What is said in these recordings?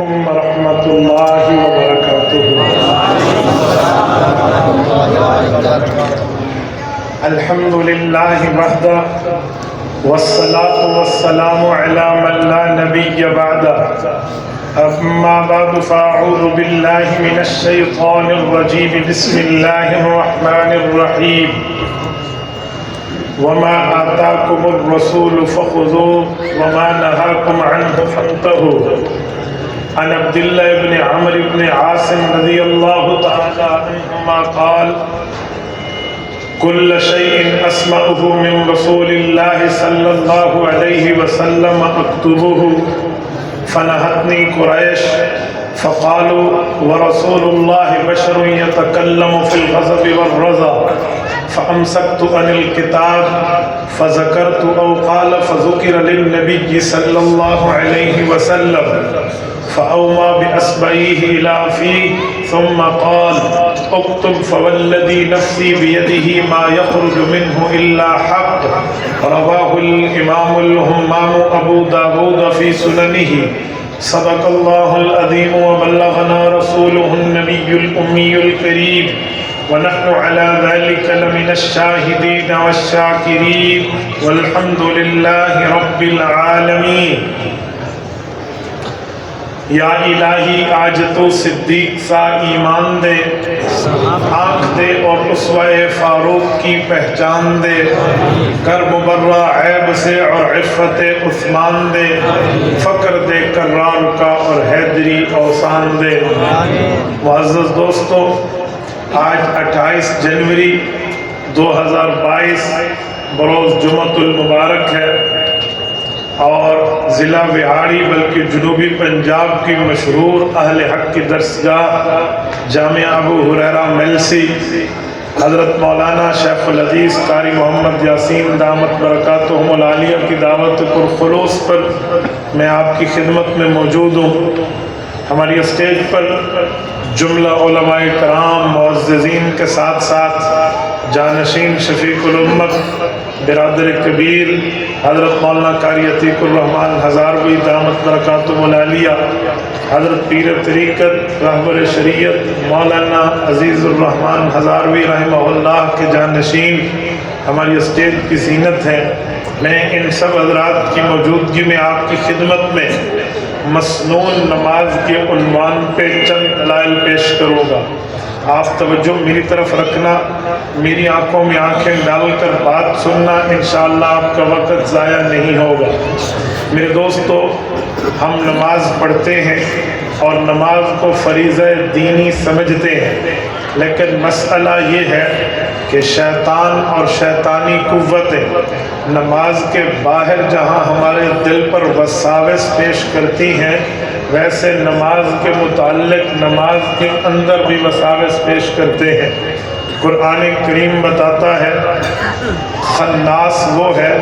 علیکم ورحمۃ اللہ وبرکاتہ۔ الحمد للہ وحدہ والصلاة والسلام علی من لا نبی بعدہ، اما بعد فاعوذ باللہ من الشیطان الرجیم، بسم اللہ الرحمن الرحیم۔ وما آتاكم الرسول فخذوه وما نهاكم عنه فانتهوا۔ عن عبد الله بن عمرو بن عاص رضي الله تعالى عنهما قال: كل شيء أسمعه من رسول الله صلى الله عليه وسلم أكتبه، فنهتني قريش فقالوا: ورسول الله بشر يتكلم في الغضب والرضا، فأمسكت عن الكتاب فذكرت أو قال فذكر للنبي صلى الله عليه وسلم، فأومى بأصبعيه إلى فيه ثم قال: اكتب فوالذي نفسي بيده ما يخرج منه إلا حق۔ رواه الإمام الهمام أبو داود في سننه۔ صدق الله العظيم وبلغنا رسوله النبي الأمي الكريم، ونحن على ذلك لمن الشاهدين والشاكرين، والحمد لله رب العالمين۔ یا الہی آج تو صدیق سا ایمان دے، آنکھ دے اور اسوہ فاروق کی پہچان دے، کر مبرہ عیب سے اور عفت عثمان دے، فقر دے کرار کا اور حیدری اوسان دے۔ معزز دوستو، آج 28 جنوری 2022 بروز جمعۃ المبارک ہے، اور ضلع وہاڑی بلکہ جنوبی پنجاب کی مشہور اہل حق کی درسگاہ جامعہ ابو ہریرہ ملسی حضرت مولانا شیخ الحدیث قاری محمد یاسین دامت برکاتہم العالیہ کی دعوت پرخلوص پر میں آپ کی خدمت میں موجود ہوں۔ ہماری اسٹیج پر جملہ علماء کرام معززین کے ساتھ ساتھ جانشین شفیق الامت برادر کبیر حضرت مولانا قاری عتیق الرحمن ہزاروی دامت برکاتہم العالیہ، حضرت پیر طریقت رہبر شریعت مولانا عزیز الرحمن ہزاروی رحمہ اللہ کے جانشین ہماری اسٹیج کی زینت ہیں۔ میں ان سب حضرات کی موجودگی میں آپ کی خدمت میں مسنون نماز کے عنوان پہ چند دلائل پیش کروں گا۔ آپ توجہ میری طرف رکھنا، میری آنکھوں میں آنکھیں ڈال کر بات سننا، انشاءاللہ آپ کا وقت ضائع نہیں ہوگا۔ میرے دوستو، ہم نماز پڑھتے ہیں اور نماز کو فریضہ دینی سمجھتے ہیں، لیکن مسئلہ یہ ہے کہ شیطان اور شیطانی قوتیں نماز کے باہر جہاں ہمارے دل پر وساوس پیش کرتی ہیں، ویسے نماز کے متعلق نماز کے اندر بھی وساوس پیش کرتے ہیں۔ قرآن کریم بتاتا ہے خناس وہ ہے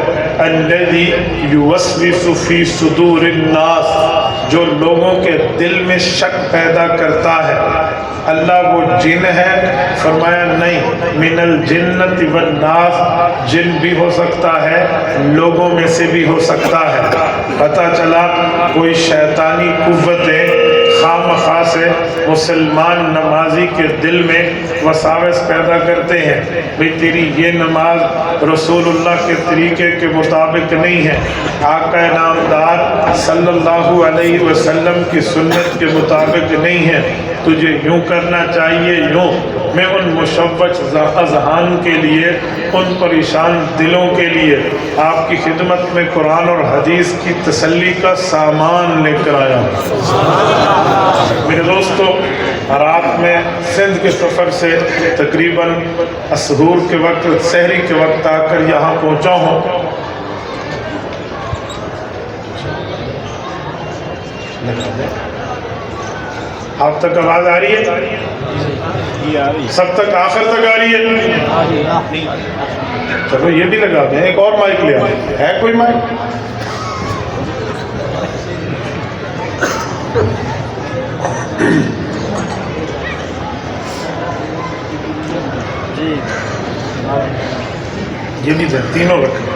الذی یوسوس فی صدور الناس، جو لوگوں کے دل میں شک پیدا کرتا ہے۔ اللہ وہ جن ہے؟ فرمایا نہیں، من الجنۃ والناس، جن بھی ہو سکتا ہے، لوگوں میں سے بھی ہو سکتا ہے۔ پتہ چلا کوئی شیطانی قوتیں خواہ مخواہ سے مسلمان نمازی کے دل میں وساوس پیدا کرتے ہیں، بھئی تیری یہ نماز رسول اللہ کے طریقے کے مطابق نہیں ہے، آقا نامدار صلی اللہ علیہ وسلم کی سنت کے مطابق نہیں ہے، تجھے یوں کرنا چاہیے، یوں۔ میں ان مشوش اذہان کے لیے، ان پریشان دلوں کے لیے آپ کی خدمت میں قرآن اور حدیث کی تسلی کا سامان لے کر آیا ہوں۔ میرے دوستو، رات میں سندھ کے سفر سے تقریباً سحور کے وقت، سحری کے وقت آ کر یہاں پہنچا ہوں۔ آپ تک آواز آ رہی ہے؟ سب تک آخر تک آ رہی ہے؟ چلو یہ بھی لگا دیں، ایک اور مائک لے آئیں، ہے کوئی مائک؟ یہ بھی دیں، تینوں رکھیں۔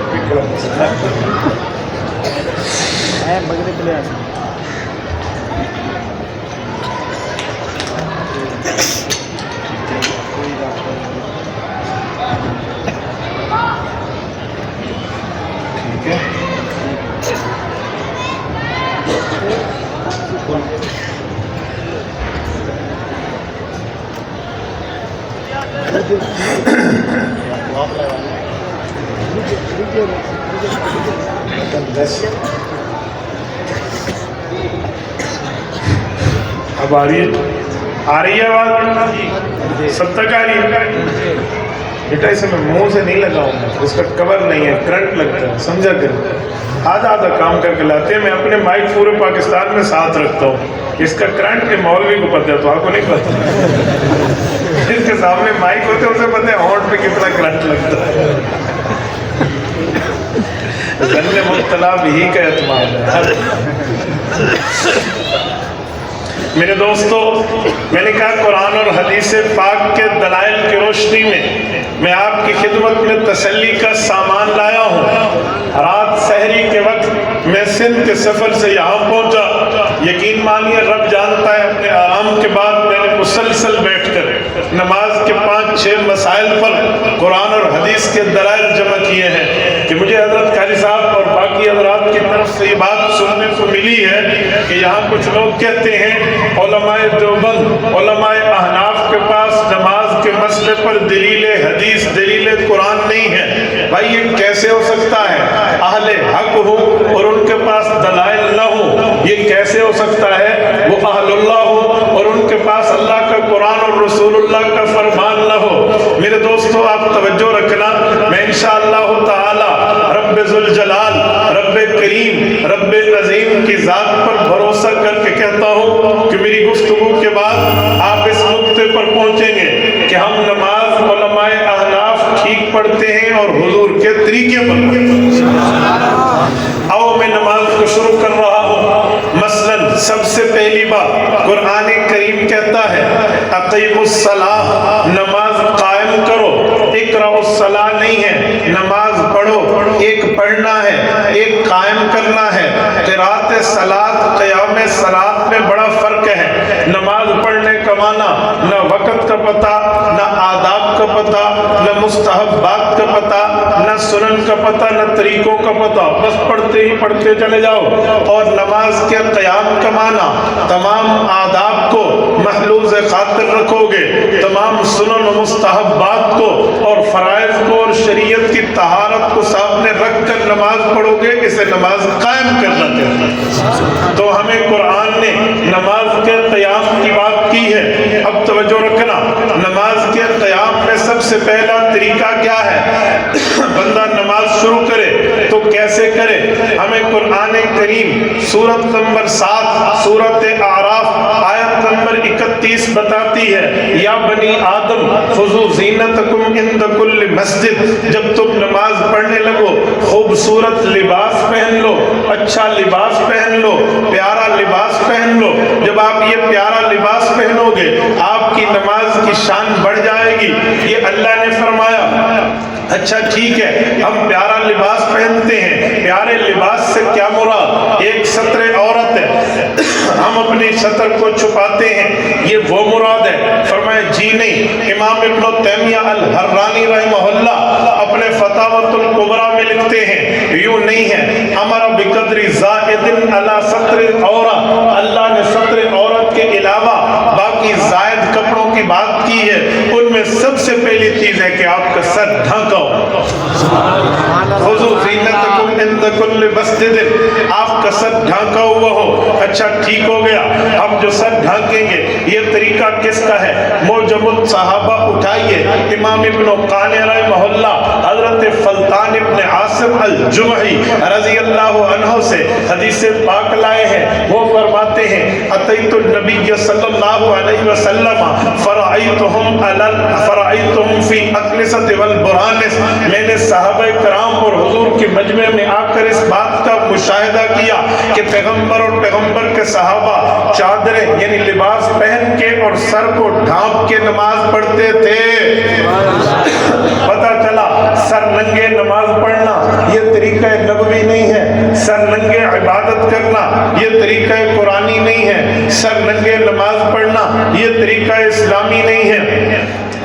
اب آ رہی ہے آواز؟ سب تک آ رہی ہے؟ بیٹا اسے میں منہ سے نہیں لگاؤں گا، اس کا کور نہیں ہے، کرنٹ لگتا ہے، سمجھا کر آدھا کام کر کے لاتے ہیں۔ میں اپنے مائک پورے پاکستان میں ساتھ رکھتا ہوں، اس کا کرنٹ کے مولوی کو پتہ ہے، تو آپ کو نہیں پتہ؟ جس کے سامنے مائک ہوتے ہیں اسے پتہ ہے ہونٹ پہ کتنا کرنٹ لگتا ہے۔ ظن مبتلا بھی کا اعتماد ہے۔ میرے دوستو، میں نے کہا قرآن اور حدیث پاک کے دلائل کی روشنی میں آپ کی خدمت میں تسلی کا سامان لایا ہوں۔ رات سحری کے وقت میں سندھ کے سفر سے یہاں پہنچا، یقین مانیے رب جانتا ہے، اپنے آرام کے بعد میں نے مسلسل بیٹھ کر نماز کے 5-6 مسائل پر قرآن اور حدیث کے دلائل جمع کیے ہیں کہ مجھے حضرت قاری صاحب اور باقی حضرات کی طرف سے یہ بات سننے کو ملی ہے کہ یہاں کچھ لوگ کہتے ہیں علماء دیوبند، علماء احناف کے پاس نماز کے مسئلے پر دلیل حدیث، دلیل قرآن نہیں ہے۔ بھائی یہ کیسے ہو سکتا ہے؟ اہل حق ہو اور ان کے پاس دلائل نہ ہو، یہ کیسے ہو سکتا ہے؟ وہ اہل اللہ ہو اور ان کے پاس اللہ کا قرآن اور رسول اللہ کا فرمان نہ ہو۔ میرے دوستو آپ توجہ رکھنا، میں انشاءاللہ تعالی رب ذوالجلال، رب کریم، رب عظیم کی ذات پر بھروسہ کر کے کہتا ہوں کہ میری گفتگو کے بعد آپ اس نقطے پر پہنچیں گے کہ ہم نماز علماء احناف ٹھیک پڑھتے ہیں اور حضور کے طریقے پر پڑھتے ہیں۔ آؤ میں نماز کو شروع کر رہا ہوں۔ مثلا سب سے پہلی بات قرآن کریم کہتا ہے اقیموا الصلاۃ، نماز قائم کرو۔ اقرأوا الصلاۃ نہیں ہے، نماز پڑھو، ایک پڑھنا ہے، ایک قائم کرنا ہے۔ قراءت صلاۃ، قیام صلاۃ میں بڑا فرق ہے۔ نماز پڑھنے کا معنی نہ وقت کا پتہ، نہ آداب کا پتہ، نہ مستحبات کا پتہ، نہ سنن کا پتہ، نہ طریقوں کا پتہ، بس پڑھتے ہی پڑھتے چلے جاؤ۔ اور نماز کے قیام کا معنی تمام آداب کو محلوظ خاطر رکھو گے، تمام سنن و مستحبات کو اور فرائض کو اور شریعت کی طہارت کو سامنے رکھ کر نماز پڑھو گے، اسے نماز قائم کرنا کہتے ہیں۔ تو ہمیں قرآن نے نماز کے قیام کی بات کی ہے۔ اب توجہ رکھنا، نماز کے قیام میں سب سے پہلا طریقہ کیا ہے؟ بندہ نماز شروع کرے تو کیسے کرے؟ ہمیں قرآن کریم سورت نمبر 7 سورت اعراف آیت نمبر 31 بتاتی ہے، یا بنی آدم خذوا زینتکم عند کل مسجد، جب تم نماز پڑھنے لگو خوبصورت لباس پہن لو، اچھا لباس پہن لو، پیارا لباس پہن لو۔ جب آپ یہ پیارا لباس پہنو گے آپ کی نماز کی شان بڑھ جائے گی، یہ اللہ نے فرمایا۔ اچھا ٹھیک ہے، ہم پیارا لباس پہنتے ہیں، پیارے لباس سے کیا مراد؟ ایک ستر عورت ہے، ہم اپنی ستر کو چھپاتے ہیں، یہ وہ مراد ہے؟ فرمایا جی نہیں۔ امام ابن تیمیہ الحرانی رحمہ اللہ اپنے فتاوی الکبریٰ میں لکھتے ہیں یوں نہیں ہے، امر بقدر زائد علی ستر عورت، اللہ نے ستر عورت کے علاوہ باقی زائد کپڑوں کی بات کی ہے، ان میں سب سے پہلی چیز ہے کہ آپ کا سر ڈھانکا ہو۔ خذوا زینتکم عند کل مسجد، آپ کا سر ڈھانکا ہوا ہو۔ اچھا ٹھیک ہو گیا، ہم جو سر ڈھانکیں گے یہ طریقہ کس کا ہے؟ موجم الصحابہ اٹھائیے، امام ابن قانع رحمہ اللہ حضرت فلطان ابن عاصم الجمحی رضی اللہ عنہ سے حدیث پاک لائے ہیں۔ وہ فرماتے ہیں اتیت النبی صلی اللہ علیہ وسلم فرأیتہم فی اقلصۃ والبرانس، میں نے صحابہ کرام اور حضور کے مجمع میں آ کر اس بات کا مشاہدہ کیا کہ پیغمبر اور پیغمبر کے صحابہ چادریں یعنی لباس پہن کے اور سر کو ڈھانپ کے نماز پڑھتے تھے۔ پتہ چلا سر ننگے نماز پڑھنا یہ طریقہ نبوی نہیں ہے، سر ننگے عبادت کرنا یہ طریقہ قرآنی نہیں ہے، سر ننگے نماز پڑھنا یہ طریقہ اسلامی نہیں ہے۔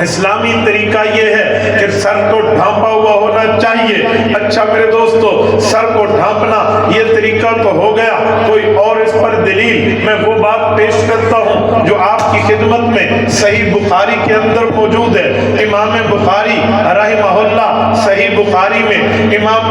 اسلامی طریقہ یہ ہے کہ سر کو ڈھانپا ہوا ہونا چاہیے۔ اچھا میرے دوستو، سر کو ڈھانپنا یہ طریقہ تو ہو گیا، کوئی اور اس پر دلیل؟ میں وہ بات پیش کرتا ہوں ہوں جو آپ کی خدمت میں صحیح بخاری کے اندر موجود ہے۔ امام بخاری رحمہ اللہ صحیح بخاری میں امام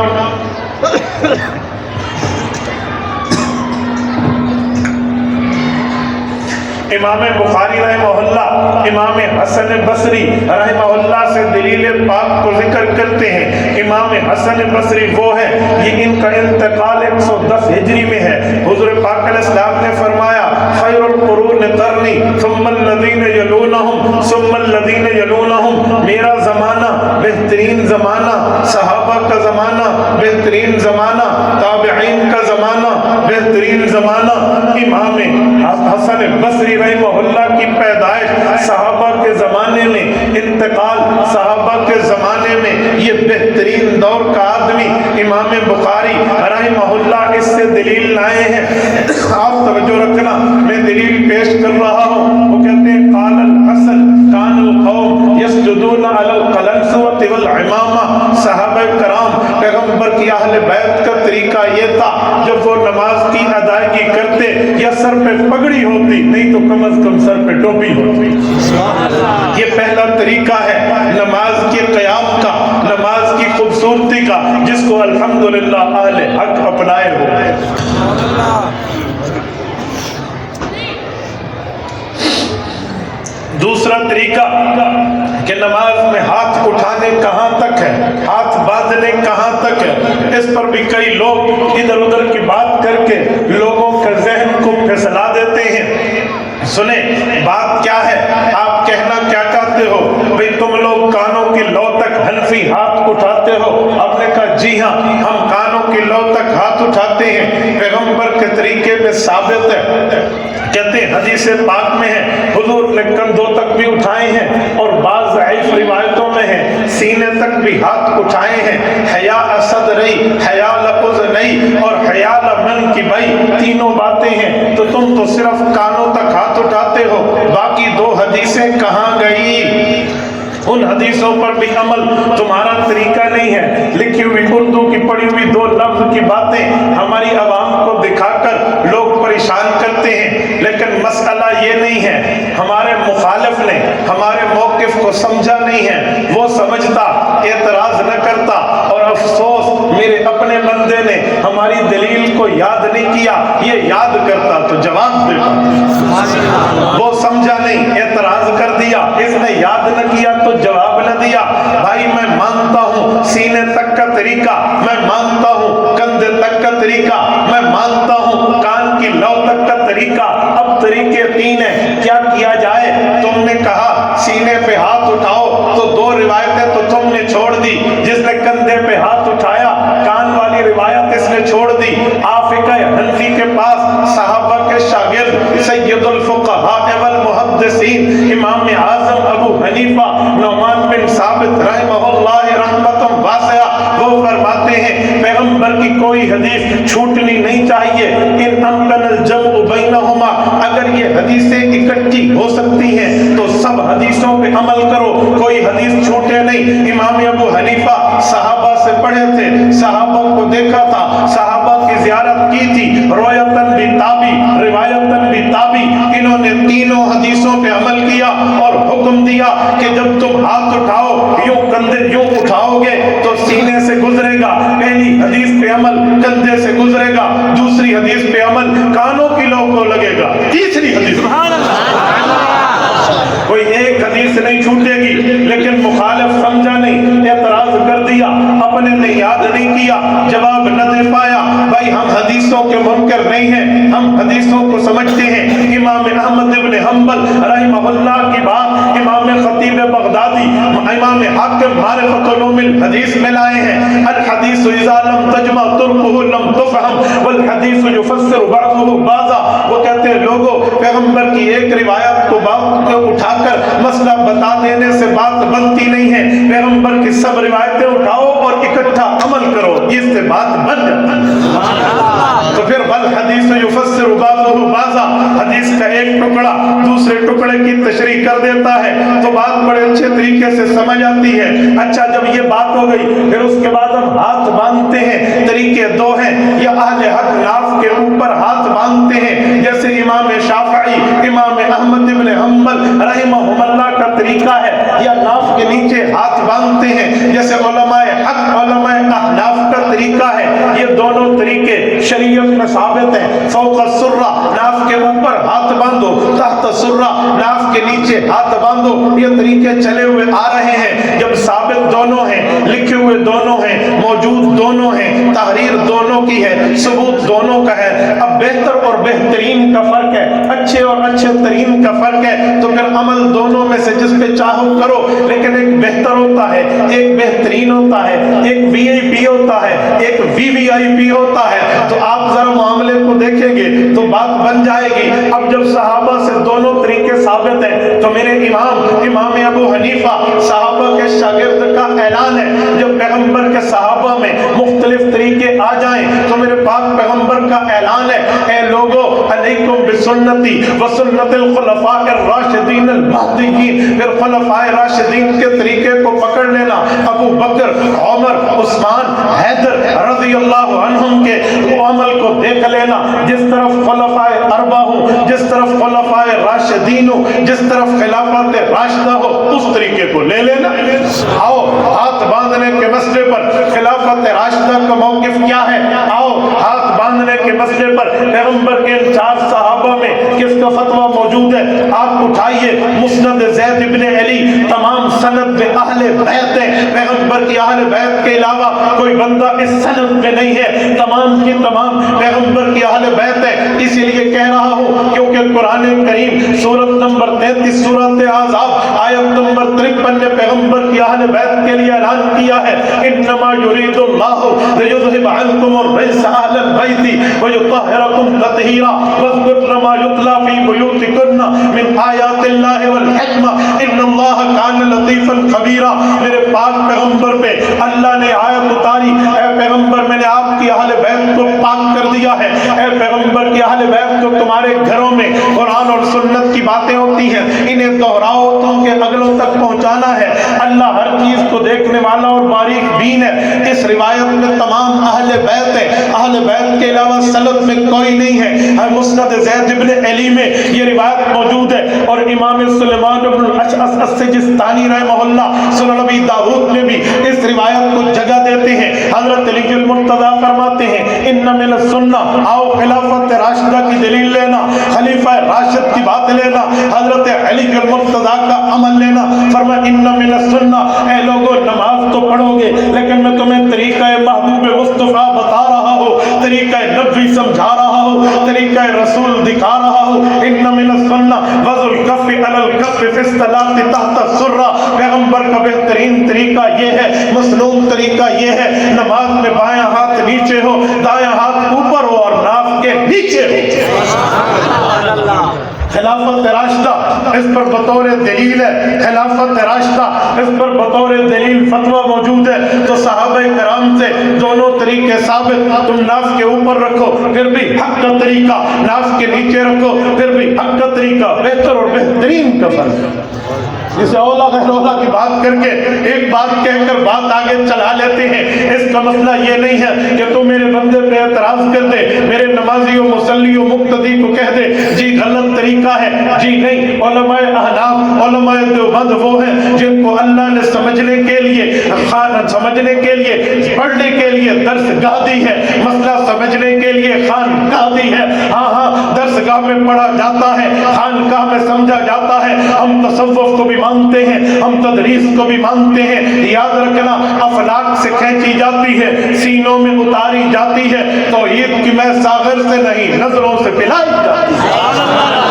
بخاری رحمہ اللہ امام حسن بصری رحمہ اللہ سے دلیل پاک کو ذکر کرتے ہیں۔ امام حسن بصری وہ ہے، یہ ان کا انتقال 110 ہجری میں ہے۔ حضور پاک علیہ السلام نے فرمایا خیر القرون قرنی ثم الذین یلونہم ثم الذین یلونہم، میرا زمانہ بہترین زمانہ، صحابہ کا زمانہ بہترین زمانہ، تابعین کا زمانہ بہترین زمانہ۔ امام حسن بصری رحمہ اللہ کی پیدائش صحابہ کے زمانے میں، انتقال صحابہ کے زمانے میں، یہ بہترین دور کا آدمی امام بخاری رحمہ اللہ اس سے دلیل لائے ہیں۔ آپ توجہ رکھنا، میں دلیل پیش کر رہا ہوں۔ وہ کہتے ہیں قال الحسن کان القوم یسجدون علی القلنسوۃ والعمامہ، صحابہ کرام پیغمبر کی اہل بیت کا طریقہ یہ تھا جب وہ نماز کی ادائیگی کرتے یا سر پہ پگڑی ہوتی، نہیں تو کم از کم سر پہ ٹوپی ہوتی۔ یہ پہلا طریقہ ہے نماز کے قیام کا، نماز کی خوبصورتی کا، جس کو الحمدللہ اہل حق اپنائے ہوئے۔ دوسرا طریقہ کہ نماز میں ہاتھ اٹھانے کہاں تک ہے، ہاتھ باندھنے کہاں تک ہے، اس پر بھی کئی لوگ ادھر ادھر کی بات کر کے لوگوں کے ذہن کو پھسلا دیتے ہیں۔ سنیں بات کیا ہے، آپ کہنا کیا چاہتے ہو؟ بھئی تم لوگ کانوں کی لو تک حنفی ہاتھ اٹھاتے ہو۔ آپ نے کہا جی ہاں، ہم کانوں کی لو تک ہاتھ اٹھاتے ہیں، پیغمبر کے طریقے میں ثابت ہے۔ کہتے ہیں حدیث پاک میں ہے حضور نے کندھوں تک بھی اٹھائے ہیں، اور بعض ضعیف روایتوں میں ہے سینے تک بھی ہاتھ اٹھائے ہیں۔ حیا اسد رہی، حیا لفظ نہیں، اور حیا لمن کی بھائی تینوں باتیں ہیں، تو تم تو صرف کانوں تک ہاتھ اٹھاتے ہو، باقی دو حدیثیں کہاں گئی؟ ان حدیثوں پر بھی عمل تمہارا طریقہ نہیں ہے۔ لکھی ہوئی اردو کی پڑھی ہوئی دو لفظ کی باتیں ہماری عوام کو دکھا کر لوگ پریشان کرتے ہیں، لیکن مسئلہ یہ نہیں ہے۔ ہمارے مخالف نے ہمارے موقف کو سمجھا نہیں ہے، وہ سمجھتا اعتراض نہ کرتا، اور افسوس میرے اپنے بندے نے ہماری دلیل کو یاد نہیں کیا، یہ یاد کرتا تو جواب دیتا۔ وہ سمجھا نہیں، اعتراض کر دیا، اس نے یاد نہ کیا تو جواب نہ دیا۔ بھائی میں مانتا ہوں سینے تک کا طریقہ، میں مانتا ہوں کندھے تک کا طریقہ، میں مانتا ہوں کان کی لو تک کا طریقہ۔ اب طریقے تین ہیں، کیا کیا جائے؟ تم نے کہا سینے پہ ہاتھ اٹھاؤ، تو دو روایتیں تو تم نے چھوڑ دی، جس نے کندھے پہ ہاتھ اٹھایا کان والی روایت اس نے چھوڑ دی۔ آپ فقہ حنفی کے پاس صحابہ کے شاگرد سید الفقہاء والمحدثین امام اعظم ابو حنیفہ نعمان بن ثابت رحمہ اللہ رحمۃ واسعہ، وہ فرماتے ہیں پیغمبر کی کوئی حدیث چھوٹنی نہیں چاہیے۔ ان امکن الجمع بینہما، اگر یہ حدیثیں اکٹھی ہو سکتی ہیں تو سب حدیثوں پہ عمل کرو، کوئی حدیث چھوٹے نہیں۔ امام ابو حنیفہ صحابہ سے پڑھے تھے، صحابہ کو دیکھا تھا، صحابہ کی زیارت کی تھی، روایتاً بھی تابی، روایتاً بھی تابی، انہوں نے تینوں حدیثوں پہ عمل کیا اور حکم دیا کہ جب تم ہاتھ اٹھاؤ یوں کندھے یوں اٹھاؤ گے تو سینے سے گزرے گا، پہلی حدیث پہ عمل کندھے سے گزرے گا، دوسری حدیث پہ عمل کانوں کی لو کو لگے گا، تیسری حدیث کوئی ایک حدیث نہیں چھوٹے گی۔ لیکن مخالف سمجھا نہیں، اعتراض کر دیا، اپنے نے یاد نہیں کیا، جواب نہ دے پایا۔ بھائی ہم حدیثوں کے منکر نہیں ہیں، ہم حدیثوں کو سمجھتے ہیں۔ امام احمد ابن حنبل رحمہ اللہ کی بات امام خطیب بغدادی امام حاکم معرفۃ علوم الحدیث میں لائے ہیں، الحدیث اذا لم تجمع طرقه لم تفهم والحدیث يفسر بعضه بعضا۔ وہ کہتے ہیں لوگوں پیغمبر کی ایک روایت کو اٹھا کر مسئلہ بتا دینے سے بات بنتی نہیں ہے، پیغمبر کی سب روایتیں اٹھاؤ اور اکٹھا عمل کرو، اس سے بات بن جاتی۔ تو پھر والحدیث یفسر بعضه بعضا، حدیث کا ایک ٹکڑا دوسرے ٹکڑے کی تشریح کر دیتا ہے تو بات بڑے اچھے طریقے سے سمجھ آتی ہے۔ اچھا جب یہ بات ہو گئی پھر اس کے بعد ہم ہاتھ باندھتے ہیں، طریقے دو ہیں، یا اہل حق ناف کے اوپر ہاتھ باندھتے ہیں جیسے امام شافعی امام احمد ابن حنبل رحمہم کا طریقہ ہے، یا ناف کے نیچے ہاتھ باندھتے ہیں، جیسے علماء حق علماء احناف کا طریقہ ہے۔ یہ دونوں طریقے شریعت میں ثابت ہیں۔ فوق السرہ، ناف کے اوپر ہاتھ باندھو، تحت السرہ، ناف کے نیچے ہاتھ باندھو، یہ طریقے چلے ہوئے آ رہے ہیں۔ جب ثابت دونوں ہیں، لکھے ہوئے دونوں ہیں، موجود دونوں ہیں، تحریر دونوں کی ہے، ثبوت دونوں کا ہے، اب بہتر اور بہترین کا فرق ہے، اچھے اور اچھے ترین کا فرق ہے، تو پھر عمل دونوں میں سے جس پہ چاہو کرو، لیکن ایک بہتر ہوتا ہے، ایک بہترین ہوتا ہے، ایک وی آئی پی ہوتا ہے، ایک وی وی آئی پی ہوتا ہے۔ تو آپ ذرا معاملے کو دیکھیں گے تو بات بن جائے گی۔ اب جب صحابہ سے دونوں طریقے ثابت ہیں تو میرے امام ابو حنیفہ صحابہ کے شاگرد کا اعلان ہے، جب پیغمبر کے صحابہ میں مختلف طریقے آ جائیں تو میرے پاک پیغمبر کا اعلان ہے، اے لوگو علیکم بسنتی وسنت الخلفاء الراشدین المہدیین، پھر خلفاء راشدین کے طریقے کو پکڑ لینا، ابو بکر، عمر، عثمان، حیدر رضی اللہ عنہم کے عمل کو دیکھ لینا، جس طرف خلفاء اربعہ ہوں، جس طرف خلفاء راشدین ہوں، جس طرف خلافت راشدہ ہو، اس طریقے کو لے لینا۔ آؤ ہاتھ باندھنے کے مسئلے پر خلافت راشدہ کا موقف کیا ہے؟ آؤ ہاتھ باندھنے کے مسئلے پر پیغمبر کے چار صحابہ میں کس کا فتویٰ موجود ہے؟ آپ اٹھائیے مسند زید ابن علی، تمام سند میں اہل بیت ہیں، پیغمبر کی اہل بیت کے علاوہ کوئی بندہ اس سند میں نہیں ہے، تمام کی تمام پیغمبر کی اہل بیت ہے۔ اسی لیے کہہ رہا ہوں کیونکہ قرآن کریم سورت نمبر 33 سورت احزاب آیت نمبر 53 نے پیغمبر کی اہل بیت کے لیے اعلان کیا ہے، انما یرید اللہ لیذھب عنکم الرجس اہل البیت ویطہرکم تطہیرا واذکرن ما یتلی فی بیوتکن من آیات اللہ والحکمہ ان اللہ کان لطیفا خبیرا۔ میرے پاک پیغمبر پہ اللہ نے آیت اتاری، اے پیغمبر میں نے آپ کی اہل بیت کو پاک کر دیا ہے، اے پیغمبر کی اہل بیت کو تمہارے گھروں میں قرآن اور سنت کی باتیں ہوتی ہیں، انہیں دہراؤ تو کہ اگلوں تک پہنچانا ہے۔ اللہ ہر چیز کو دیکھنے والا اور باریک بین ہے۔ اس روایت میں تمام اہل بیت ہے، اہل بیت کے علاوہ سلف میں کوئی نہیں ہے۔ مسند زید ابن علی میں یہ روایت موجود ہے، اور امام سلیمان بن الاشعث السجستانی رحمہ اللہ سنن نبی داؤد میں بھی اس روایت کو جگہ دیتے ہیں۔ حضرت علی المرتضیٰ فرماتے ہیں ان من السنہ، آؤ خلافت راشدہ کی دلیل لینا، خلیفہ راشد کی بات لینا، حضرت علی المرتضیٰ کا عمل لینا۔ فرمایا ان من السنہ، اے لوگوں نماز تو پڑھو گے لیکن میں تمہیں طریقہ محبوب مصطفیٰ بتا رہا ہوں، طریقہ نبوی سمجھا رہا ہوں، طریقہ رسول دکھا رہا ہوں۔ ان من السنہ وضع الکف علی الکف فی الصلاۃ تحت السرہ، پیغمبر کا بہترین طریقہ یہ ہے، مسنون طریقہ یہ ہے، نماز میں بایاں ہاتھ نیچے ہو، دایاں ہاتھ اوپر ہو اور ناف کے نیچے ہو۔ خلافت راشدہ اس پر بطور دلیل ہے، خلافت راشدہ اس پر بطور دلیل فتویٰ موجود ہے۔ تو صحابہ کرام سے دونوں طریقے ثابت، تم ناف کے اوپر رکھو پھر بھی حق کا طریقہ، ناف کے نیچے رکھو پھر بھی حق کا طریقہ، بہتر اور بہترین کا فرق۔ جسے اولا غیر اولا کی بات کر کے ایک بات کہہ کر بات آگے چلا لیتے ہیں، اس کا مسئلہ یہ نہیں ہے کہ تو میرے بندے پہ اعتراض کر دے، میرے نمازی و مصلی و مقتدی کو کہہ دے جی غلط طریقہ ہے، جی نہیں۔ علماء احناف علماء دیوبند وہ ہیں جن کو اللہ نے سمجھنے کے لیے سمجھنے کے لیے پڑھنے کے لیے درس گاہ دی ہے، مسئلہ سمجھنے کے لیے خانقاہ دی ہے۔ ہاں درس گاہ میں پڑھا جاتا ہے، خانقاہ میں سمجھا جاتا ہے۔ ہم تصوف کو بھی مانتے ہیں، ہم تدریس کو بھی مانتے ہیں۔ یاد رکھنا افلاک سے کھینچی جاتی ہے، سینوں میں اتاری جاتی ہے، توحید کی میں ساغر سے نہیں نظروں سے پلائی جاتی ہے۔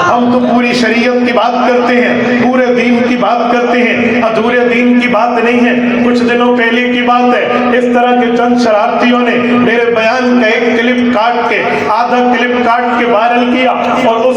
ہم تو پوری شریعت کی بات کرتے ہیں، پورے دین کی بات کرتے ہیں، ادھورے دین کی بات نہیں ہے۔ کچھ دنوں پہلے کی بات ہے، اس طرح کے چند شرارتیوں نے میرے بیان کا ایک کلپ کاٹ کے آدھا کلپ کاٹ کے وائرل کیا، اور اس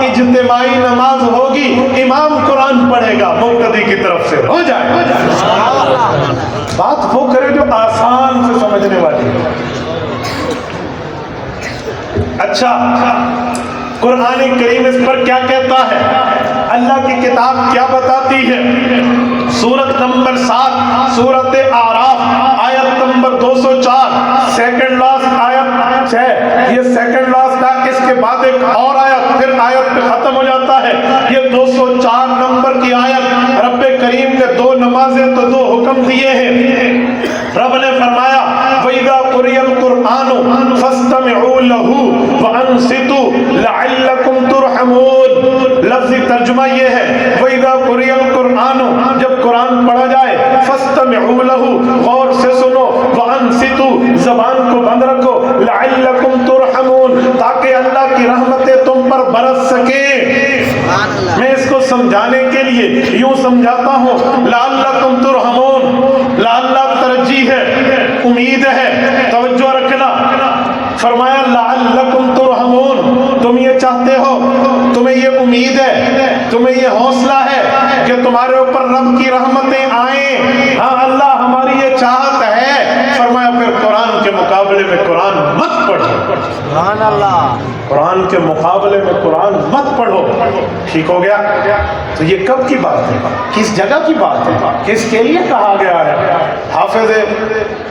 اجتماعی نماز ہوگی، امام قرآن پڑھے گا مقتدی کی طرف سے، ہو جائے۔ بات وہ کرے جو آسان سے سمجھنے والی ہے۔ اچھا، قرآن کریم اس پر کیا کہتا ہے؟ اللہ کی کتاب کیا بتاتی ہے؟ سورت نمبر 7 سورت اعراف آیت نمبر 204 سیکنڈ لاسٹ آیت ہے، یہ سیکنڈ لاسٹ ہے، اس کے بعد ایک اور آیت، پھر آیت پہ ختم ہو جاتا ہے۔ یہ 204 نمبر کی آیت، رب کریم نے 2 نمازیں تو 2 حکم دیے ہیں۔ رب نے فرمایا وَإِذَا قُرِئَ الْقُرْآنُ فَاسْتَمِعُوا لَهُ وَأَنصِتُوا لَعَلَّكُمْ تُرْحَمُونَ۔ لفظی ترجمہ یہ ہے وَإِذَا قُرِئَ الْقُرْآنُ، جب قرآن پڑھا جائے، فَاسْتَمِعُوا لَهُ، غور سے سنو، وَأَنصِتُوا، زبان کو بند رکھو، لَعَلَّكُمْ تُرْحَمُونَ، تاکہ اللہ کی رحمتیں تم پر برس سکیں۔ میں اس کو سمجھانے کے لیے یوں سمجھاتا ہوں، لَعَلَّكُمْ تُرْحَمُونَ، لعلہ ترجیح ہے، امید ہے، توجہ رکھنا۔ فرمایا لعلکم ترحمون، تم یہ چاہتے ہو، تمہیں یہ امید ہے، تمہیں یہ حوصلہ ہے کہ تمہارے اوپر رب کی رحمتیں آئیں۔ ہاں اللہ ہماری یہ چاہت ہے۔ فرمایا پھر قرآن کے مقابلے میں قرآن مت پڑھو، سبحان اللہ، قرآن کے مقابلے میں قرآن مت پڑھو۔ ٹھیک ہو گیا؟ تو یہ کب کی بات ہے؟ کس جگہ کی بات ہے؟ کس کے لیے کہا گیا ہے؟ حافظ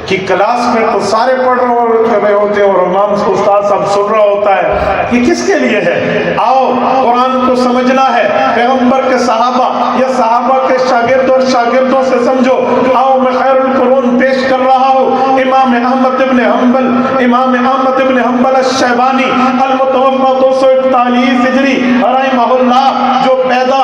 کی کلاس میں تو سارے پڑھ رہے ہوتے ہیں اور امام استاد صاحب سن رہا ہوتا ہے، یہ کس کے لیے ہے؟ آؤ قرآن کو سمجھنا ہے، پیغمبر کے صحابہ یا صحابہ کے شاگرد اور شاگردوں سے سمجھو۔ آؤ میں خیر القرون پیش کر رہا ہوں، امام احمد ابن حنبل الشیبانی المتوفى 241 ہجری رحمہ اللہ، جو پیدا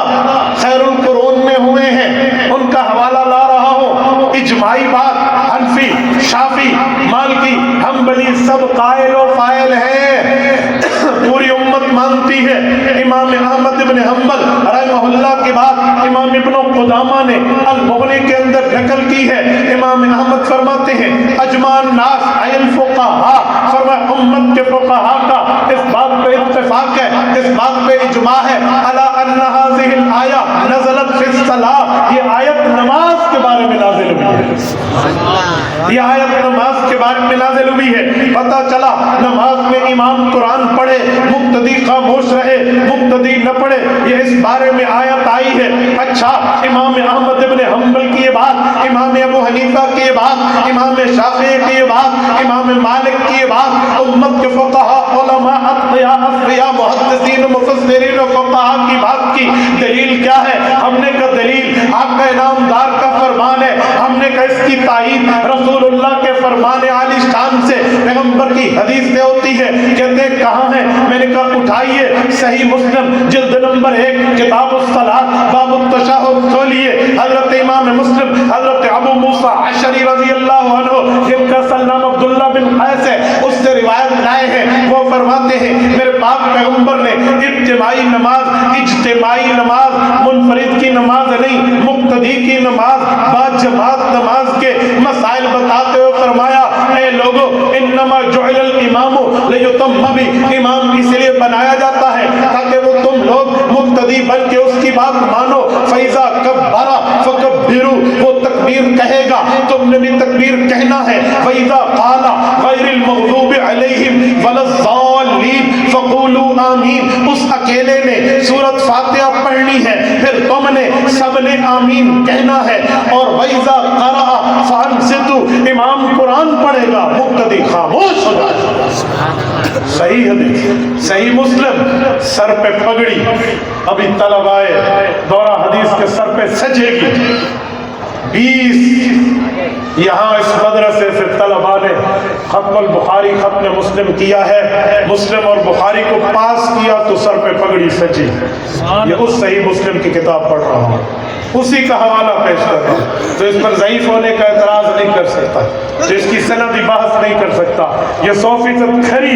خیر القرون میں ہوئے ہیں، ان کا حوالہ لا رہا ہوں۔ اجماعی بات، حنفی، شافعی، مالکی، حنبلی سب قائل و فاعل ہیں، پوری امت مانتی ہے۔ امام احمد ابن حنبل رحمہ اللہ کی بات امام ابن قدامہ نے المغنی کے اندر نقل کی ہے۔ امام احمد فرماتے ہیں اجماع الناس ای الفقہاء، فرمایا امت کے فقہاء کا اس بات پہ اتفاق ہے، اس بات پہ اجماع ہے، الا ان هذه الآیہ نزلت فی الصلاۃ، یہ آیت نماز کے بارے میں نازل ہوئی ہے، یہ آیت نماز کے بارے میں نازل ہوئی ہے۔ پتہ چلا نماز میں امام قرآن پڑھے، مقتدی خاموش رہے، مقتدی نہ پڑھے، یہ اس بارے میں آیت آئی ہے۔ اچھا، امام احمد ابن حنبل کی یہ بات، امام ابو حنیفہ کی یہ بات، امام شافعی کی یہ بات، امام مالک کی یہ بات، امت کے فقہاء، علماء، اتقیاء، محدثین، مفسرین و فقہاء کی بات کی دلیل کیا ہے؟ ہم نے کہا دلیل آپ کا انعامدار کا فرمان ہے، ہم نے کہا اس کی تائید رسول اللہ کے فرمان عالی شان سے، پیغمبر کی حدیث سے ہوتی ہے۔ کہتے ہیں کہاں ہے؟ میں نے کہا اٹھائیے صحیح مسلم جلد نمبر 1 کتاب الصلاۃ باب التشہد کھولیے، حضرت امام مسلم حضرت ابو موسیٰ اشعری رضی اللہ عنہ جن کا سلام عبداللہ بن قیس ہے، اس سے روایت لائے ہیں، وہ فرماتے ہیں میرے پاک پیغمبر نے اجتماعی نماز منفرد کی نماز نہیں، مقتدی کی نماز، با جماعت نماز کے مسائل بتاتے ہوئے فرمایا اے لوگو انما جعل الامام لیتم بہ، امام اس لیے بنایا جاتا ہے تاکہ وہ تم لوگ مقتدی بن کے اس کی بات مانو۔ فیضا کبرا فکبروا، وہ تکبیر کہے گا تم نے بھی تکبیر کہنا ہے۔ فیضا قال غیر المغضوب علیہم ولا الضالین فقولوا آمین، اس اکیلے نے سورۃ فاتحہ پڑھنی ہے، پھر تم نے سب نے آمین کہنا ہے۔ اور وَإِذَا قَرَأَ فَأَنصِتُوا، امام قرآن پڑھے گا مقتدی خاموش ہو جائے گا۔ صحیح حدیث، صحیح مسلم، سر پہ پگڑی، ابھی طلب آئے دورہ حدیث کے سر پہ سجے گی، 20 یہاں اس مدرسے سے طلباء نے ختم البخاری ختم مسلم کیا ہے، مسلم اور بخاری کو پاس کیا تو سر پہ پگڑی سجی۔ یہ اس صحیح مسلم کی کتاب پڑھ رہا ہوں، اسی کا حوالہ پیش کرتا ہوں، تو اس پر ضعیف ہونے کا اعتراض نہیں کر سکتا، تو اس کی سندی بحث نہیں کر سکتا۔ یہ 100% کھری،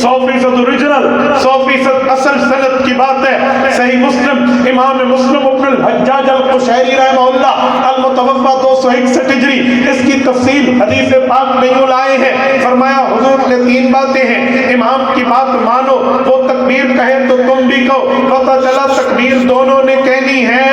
100% اوریجنل، 100% اصل سند کی بات ہے۔ صحیح مسلم، امام مسلم ابن الحجاج القشیری رحمہ اللہ المتوفى 261 ہجری، اس کی تفصیل حدیث پاک نہیں لائے ہیں۔ فرمایا حضور نے 3 باتیں ہیں، امام کی بات مانو، وہ تکبیر تکبیر کہے تو تم بھی کہو، پتہ چلا تکبیر دونوں نے کہنی ہے۔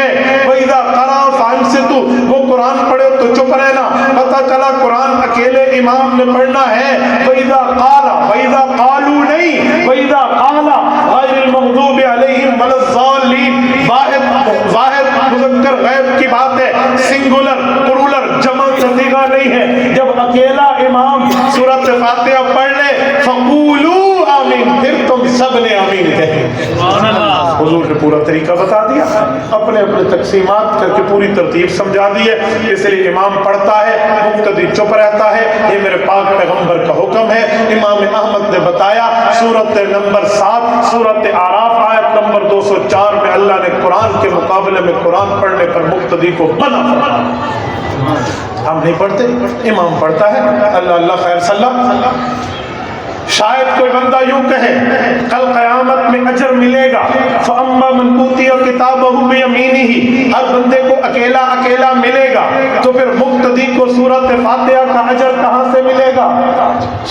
وَإِذَا قَرَأَ فَأَنصِتُوا، وہ قرآن پڑھے تو چپ رہنا، پتہ چلا قرآن اکیلے امام نے پڑھنا ہے۔ وَإِذَا قَالَ، وَإِذَا قَالُوا نہیں، وَإِذَا قَالَ غَيْرِ الْمَغْضُوبِ عَلَيْهِمْ وَلَا الضَّالِّينَ، واحد مذکر غیب کی بات ہے، سنگولر پلورل جمع کا صیغہ نہیں ہے۔ جب اکیلا امام سورۃ فاتحہ پڑھ لے فَقُولُوا آمین، پھر تم سب نے آمین کہیں۔ حضور نے پورا طریقہ بتا دیا، اپنے اپنے تقسیمات کر کے پوری ترتیب سمجھا دی ہے۔ اس لیے امام پڑھتا ہے، مقتدی چپ رہتا ہے، یہ میرے پاک پیغمبر کا حکم ہے۔ امام احمد نے بتایا سورۃ نمبر 7 سورۃ اعراف آیت نمبر 204 میں اللہ نے قرآن کے مقابلے میں قرآن پڑھنے پر مقتدی کو منع فرمایا۔ ہم نہیں پڑھتے، امام پڑھتا ہے۔ اللہ اللہ خیر صلی اللہ۔ شاید کوئی بندہ یوں کہے کل قیامت میں اجر ملے گا، فَأَمَّا مَنْ أُوتِيَ كِتَابَهُ بِيَمِينِهِ، ہر بندے کو اکیلا اکیلا ملے گا، تو پھر مقتدی کو سورۃ فاتحہ کا اجر کہاں سے ملے گا؟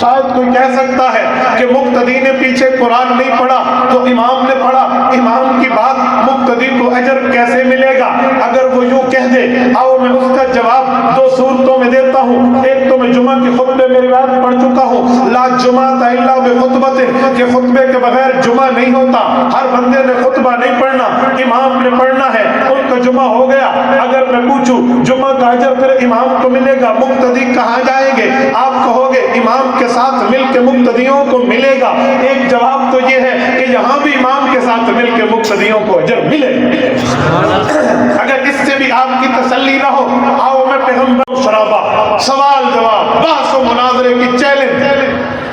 شاید کوئی کہہ سکتا ہے کہ مقتدی نے پیچھے قرآن نہیں پڑھا تو امام نے پڑھا، امام کی بات مقتدی کو اجر کیسے ملے گا؟ اگر وہ یوں کہہ دے، آؤ میں اس کا جواب 2 صورتوں میں دیتا ہوں۔ ایک تو میں جمعہ کے خطبے میں روایت پڑھ چکا ہوں، لا جمعہ الا بخطبۃ، کہ خطبے کے بغیر جمعہ نہیں ہوتا، ہر بندے نے خطبہ نہیں پڑھنا، امام نے پڑھنا ہے، ان کا جمعہ ہو گیا۔ اگر میں پوچھوں جمعہ کا اجر پھر امام کو ملے گا، مقتدی کہاں جائیں گے؟ آپ کہو گے امام کے ساتھ مل کے مقتدیوں کو ملے گا۔ ایک جواب تو یہ ہے کہ یہاں بھی امام کے ساتھ مل کے مقتدیوں کو اجر ملے۔ اگر اس سے بھی آپ کی تسلی نہ ہو، آؤ میں پیغمبر شرابہ، سوال جواب، بحث و مناظرے کی چیلنج۔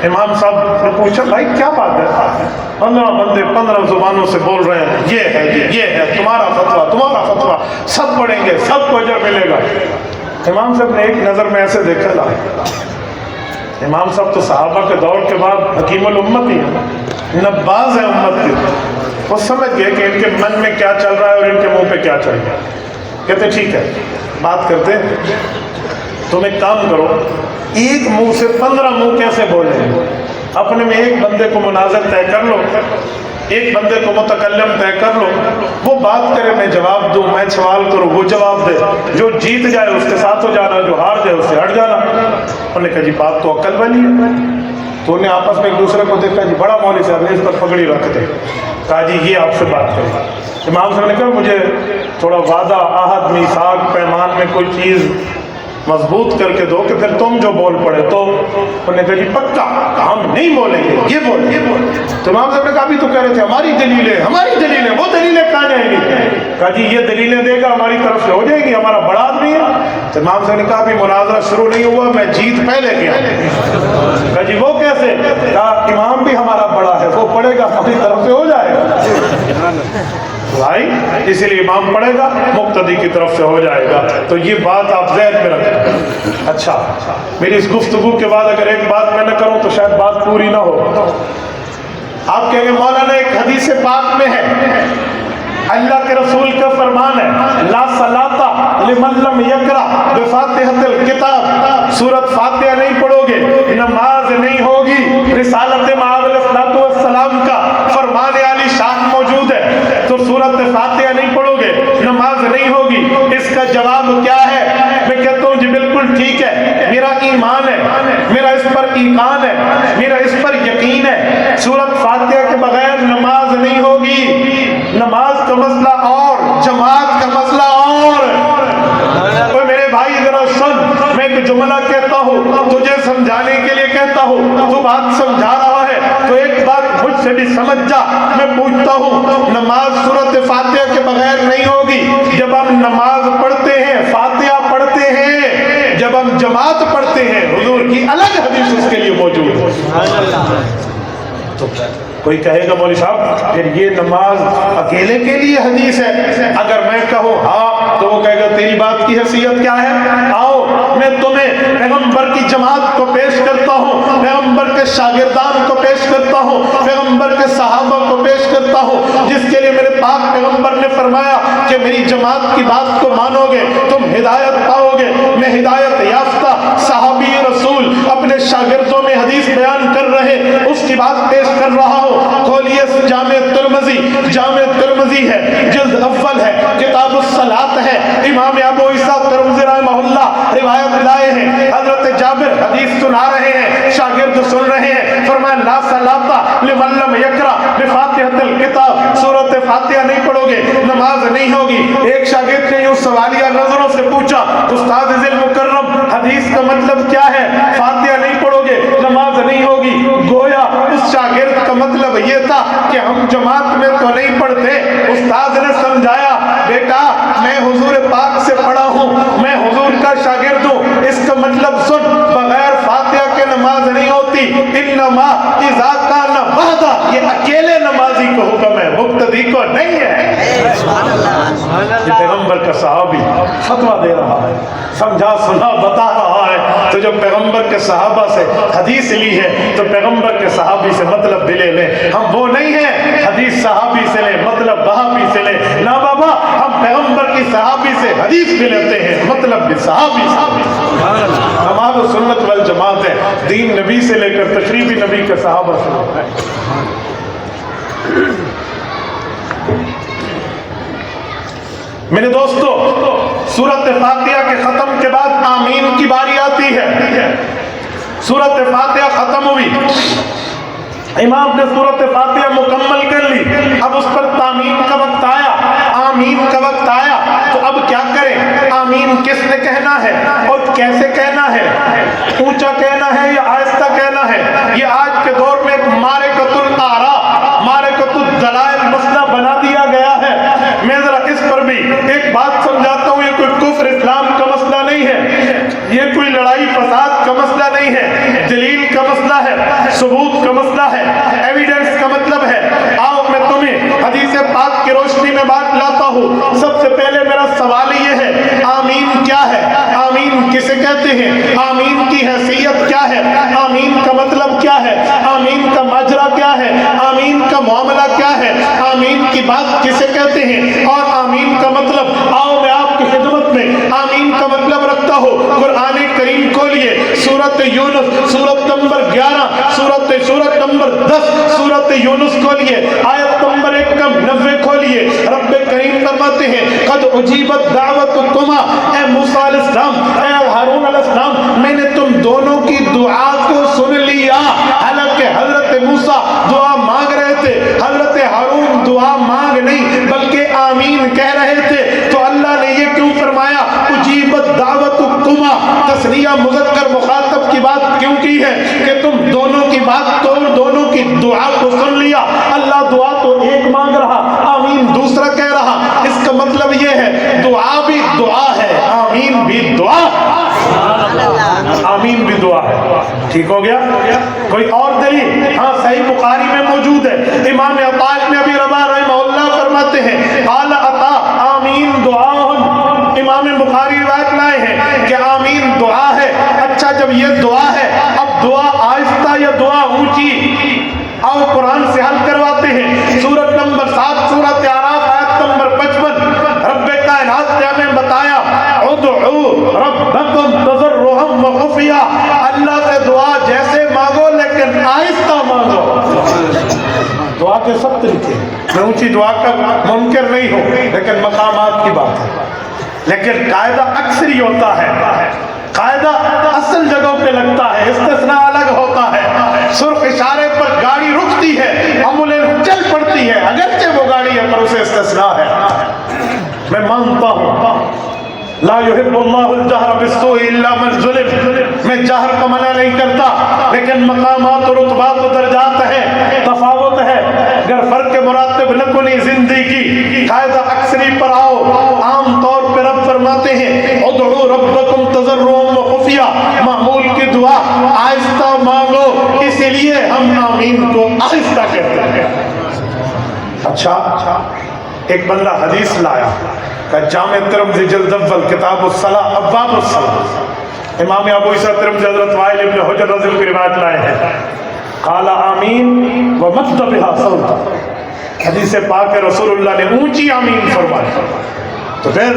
امام صاحب نے پوچھا بھائی کیا بات ہے؟ 15 بندے 15 زبانوں سے بول رہے ہیں، یہ ہے تمہارا فتویٰ، سب پڑھیں گے، سب کو اجر ملے گا۔ امام صاحب نے ایک نظر میں ایسے دیکھا تھا، امام صاحب تو صحابہ کے دور کے بعد حکیم الامت ہی ہے، نباز ہے امت کے، وہ سمجھ گئے کہ ان کے من میں کیا چل رہا ہے اور ان کے منہ پہ کیا چل رہا ہے۔ کہتے ٹھیک ہے بات کرتے، تم ایک کام کرو، ایک منہ سے 15 منہ کیسے بولیں؟ اپنے میں ایک بندے کو مناظر طے کر لو، ایک بندے کو متکلم طے کر لو، وہ بات کرے میں جواب دوں، میں سوال کروں وہ جواب دے، جو جیت جائے اس کے ساتھ ہو جانا، جو ہار جائے اس سے ہٹ جانا۔ انہوں نے کہا جی بات تو عقل والی ہے۔ تو انہیں آپس میں ایک دوسرے کو دیکھا، جی بڑا مولوی صاحب نے اس پر پگڑی رکھ دے، کہا جی یہ آپ سے بات کریں۔ امام صاحب نے کہا مجھے تھوڑا وعدہ، عہد، میثاق، پیمان میں کوئی چیز مضبوط کر کے دو کہ پھر تم جو بول پڑے تو۔ انہوں نے کہا جی پکا ہم نہیں بولیں گے، یہ بولیں۔ تو امام صاحب نے کہا بھی تو کہہ رہے تھے ہماری دلیلیں، وہ دلیلیں کہاں جائیں گی؟ کہا جی یہ دلیلیں دے گا ہماری طرف سے ہو جائے گی، ہمارا بڑا آدمی ہے۔ تو امام صاحب نے کہا بھی مناظرہ شروع نہیں ہوا، میں جیت پہلے کیا۔ کہا جی وہ کیسے؟ کہا امام بھی ہمارا بڑا ہے، وہ پڑھے گا ہماری طرف سے ہو جائے گا بھائی، اسی لیے امام پڑھے گا مقتدی کی طرف سے ہو جائے گا۔ تو یہ بات آپ ذہن میں رکھیں۔ اچھا میری اس گفتگو کے بعد اگر ایک بات میں نہ کروں تو شاید بات پوری نہ ہو۔ آپ کہیں گے مولانا ایک حدیث پاک میں ہے، اللہ کے رسول کا فرمان ہے لا صلاۃ لمن لم یقرأ بفاتحۃ الکتاب، سورۃ فاتحہ نہیں پڑھو گے نماز نہیں ہوگی۔ رسالت مآب علیہ السلام کا فرمان عالی شان موجود ہے، تو سورۃ فاتحہ نہیں پڑھو گے نماز نہیں ہوگی۔ اس کا جواب کیا ہے؟ میں کہتا ہوں جی بالکل ٹھیک ہے، میرا ایمان ہے، میرا اس پر ایمان ہے، میرا اس پر یقین ہے، سورۃ فاتحہ کے بغیر نماز نہیں ہوگی۔ نماز کا مسئلہ اور جماعت کا مسئلہ اور۔ تو میرے بھائی ذرا سن، میں ایک جملہ کہتا ہوں تجھے سمجھانے کے لیے کہتا ہوں، تو بات سمجھا رہا ہے تو ایک بات مجھ سے بھی سمجھ جا۔ میں پوچھتا ہوں نماز سورۃ فاتحہ کے بغیر نہیں ہوگی۔ جب ہم نماز پڑھتے ہیں، فاتحہ پڑھتے ہیں، جب ہم جماعت پڑھتے ہیں، حضور کی الگ حدیث اس کے لیے موجود ہے۔ تو کوئی کہے گا مولوی صاحب پھر یہ نماز اکیلے کے لیے حدیث ہے؟ اگر میں کہوں ہاں تو وہ کہے گا تیری بات کی حیثیت کیا ہے؟ آؤ میں تمہیں پیغمبر کی جماعت کو پیش کرتا ہوں، پیغمبر کے شاگردان کو پیش کرتا ہوں، پیغمبر کے صحابہ کو پیش کرتا ہوں، جس کے لیے میرے پاک پیغمبر نے فرمایا کہ میری جماعت کی بات کو مانو گے تم ہدایت پاؤ گے۔ میں ہدایت یافتہ صحابی رسول اپنے شاگردوں میں حدیث بیان کر رہے، اس کی بات پیش کر رہا ہوں۔ کھولیے جامع ترمذی ہے، جلد اول ہے، کتاب الصلاۃ ہے، امام ابو عیسیٰ ترمذی رحمہ اللہ روایت لائے ہیں، حضرت جابر حدیث سنا رہے ہیں، شاگرد سن رہے ہیں، فرمایا لا صلاۃ لمن لم یقرأ بفاتحۃ الکتاب، سورۃ فاتحہ نہیں پڑھو گے نماز نہیں ہوگی۔ ایک شاگرد نے یوں سوالیہ نظروں سے پوچھا، استاد ذل مکرم حدیث کا مطلب کیا ہے؟ فاتحہ نہیں پڑھو گے نماز نہیں ہوگی۔ گویا اس شاگرد کا مطلب یہ تھا کہ ہم جماعت میں تو نہیں پڑھتے۔ استاد نے سمجھایا، بیٹا میں حضور پاک سے پڑھا ہوں، میں حضور کا شاگرد ہوں، اس کا مطلب سن، بغیر فاتحہ کے نماز نہیں ہوتی۔ انما اذا کان وحدہ، یہ اکیلے نمازی کو حکم ہے، مقتدی کو نہیں ہے۔ یہ پیغمبر کا صحابی فتویٰ دے رہا ہے، سمجھا سنا بتا رہا ہے، تو جب پیغمبر کے صحابہ سے حدیث لی ہے تو پیغمبر کے صحابی سے مطلب بھی لے لیں۔ ہم وہ نہیں ہیں حدیث صحابی سے لیں مطلب وہابی سے لیں، نا بابا، ہم پیغمبر کی صحابی سے حدیث بھی لیتے ہیں مطلب بھی صحابی سے۔ ہم اہل سنت والجماعت ہیں، دین نبی سے لے کر تشریح بھی نبی کے صحابہ سے ہوتا ہے۔ میرے دوستو، سورۃ فاتحہ کے ختم کے بعد آمین کی باری آتی ہے۔ سورۃ فاتحہ ختم ہوئی، امام نے سورۃ فاتحہ مکمل کر لی، اب اس پر تامین کا وقت آیا، آمین کا وقت آیا، تو اب کیا کریں؟ آمین کس نے کہنا ہے اور کیسے کہنا ہے؟ اونچا کہنا ہے یا آہستہ کہنا ہے؟ یہ آج کے دور میں ایک معرکۃ الآراء، معرکۃ الدلائل مسئلہ بنا دیا گیا ہے۔ میں ذرا اس پر بھی ایک بات سمجھاتا ہوں، یہ کوئی کفر اسلام کا مسئلہ نہیں ہے، یہ کوئی لڑائی فساد کا مسئلہ نہیں ہے، دلیل کا مسئلہ ہے، ثبوت کا مسئلہ ہے، ایویڈنس کا مطلب ہے۔ آؤ میں تمہیں حدیث پاک کی روشنی میں بات لاتا ہوں۔ سب سے پہلے میرا سوال یہ ہے، آمین کیا ہے؟ آمین کسے کہتے ہیں؟ آمین کی حیثیت کیا ہے؟ آمین کا مطلب کیا ہے؟ آمین کا ماجرا کیا ہے؟ آمین کا معاملہ کیا ہے؟ آمین کی بات کسے کہتے ہیں؟ اور آمین کا مطلب، آؤ میں آپ کی خدمت میں آمین کا مطلب رکھتا ہوں۔ قرآن کریم کھولیے، سورۃ یونس، سورۃ نمبر 11، سورۃ نمبر 10، سورۃ یونس کھولیے، آیت نمبر 90 کھولیے۔ رب کریم فرماتے ہیں، قد اجیبت دعوتکما، اے موسیٰ علیہ السلام، اے ہارون علیہ السلام، میں نے تم دونوں کی دعا کو سن لیا۔ حالانکہ حضرت موسیٰ دعا مانگ رہے تھے، حضرت ہارون دعا مانگ نہیں بلکہ آمین کہہ رہے تھے، تو اللہ نے یہ کیوں فرمایا اجیبت دعوتکما، تثنیہ مذکر مخاطب کی بات کیوں کی ہے کہ تم دونوں کی بات تو دونوں کی دعا کو سن لیا؟ اللہ دعا تو ایک مانگ رہا، آمین دوسرا کہہ رہا، اس کا مطلب یہ ہے دعا بھی دعا ہے، آمین بھی دعا، آمین بھی دعا ہے۔ ٹھیک ہو گیا؟ کوئی اور دلیل؟ ہاں، صحیح بخاری میں موجود ہے، امام عطا ابن ابی رباح رحمہ اللہ فرماتے ہیں، قال عطا آمین دعا، امام بخاری روایت لائے ہیں کہ آمین دعا ہے۔ اچھا، جب یہ دعا ہے، اب دعا آہستہ یا دعا اونچی؟ آؤ قرآن سے حل کرواتے ہیں۔ سورۃ نمبر 7، سورۃ اعراف، آیت نمبر 55، رب کائنات نے ہمیں بتایا، ادعوا ربکم تضرعا وخفیا، اللہ سے دعا جیسے مانگو لیکن آہستہ مانگو۔ دعا کے سب طریقے، میں اونچی دعا کا منکر نہیں ہوں، لیکن مقامات کی بات ہے، لیکن قاعدہ اکثر ہی ہوتا ہے، قاعدہ اصل جگہوں پہ لگتا ہے، استثناء الگ ہوتا ہے۔ سرخ اشارے پر گاڑی رکتی ہے، ایمبولینس چل پڑتی ہے، اگرچہ وہ گاڑی ہے پر اسے استثناء ہے۔ میں مانتا ہوں لا يحب اللہ الجہر بالسوء الا من ظلم، میں جہر کا منع نہیں کرتا، لیکن مقامات و رتبات و درجات ہیں، تفاوت ہے۔ اگر فرق مراتب نہ کنی زندگی، قاعدہ اکثری پر آؤ، عام طور پر رب فرماتے ہیں ادعوا ربکم تضرعا وخفیا، معمول کی دعا آہستہ مانگو، اسی لیے ہم آمین کو آہستہ کہتے ہیں۔ اچھا، ایک بندہ حدیث لایا کہ جامع ترمذی جلد اول کتاب الصلاۃ ابواب الصلاۃ، امام ابو عیسیٰ ترمذی حضرت وائل ابن حجر رضی اللہ عنہ کی روایت لائے ہیں، قال آمین ومد بها صوتا، حدیث پاک رسول اللہ نے اونچی آمین فرمائی، تو پھر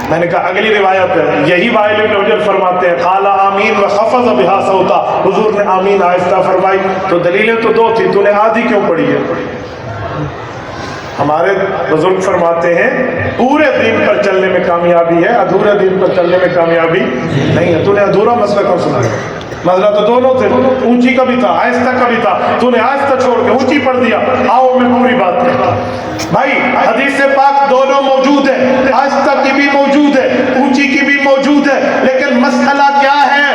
میں نے کہا اگلی روایت ہے، یہی وائل بن حجر فرماتے ہیں قال آمین وخفض بہا صوتا، حضور نے آمین آہستہ فرمائی۔ تو دلیلیں تو دو تھی، تو نے آدھی کیوں پڑھی ہے؟ ہمارے بزرگ فرماتے ہیں پورے دین پر چلنے میں کامیابی ہے، ادھورے دین پر چلنے میں کامیابی نہیں ہے۔ تو نے ادھورا مسئلہ کیوں سنا ہے؟ مسئلہ تو دونوں تھے، اونچی کا بھی تھا آہستہ کا بھی تھا، تو نے آہستہ چھوڑ کے اونچی پڑھ دیا۔ آؤ میں پوری بات کہتا ہوں بھائی، حدیث پاک دونوں موجود ہے، آہستہ کی بھی موجود ہے، اونچی کی بھی موجود ہے، لیکن مسئلہ کیا ہے؟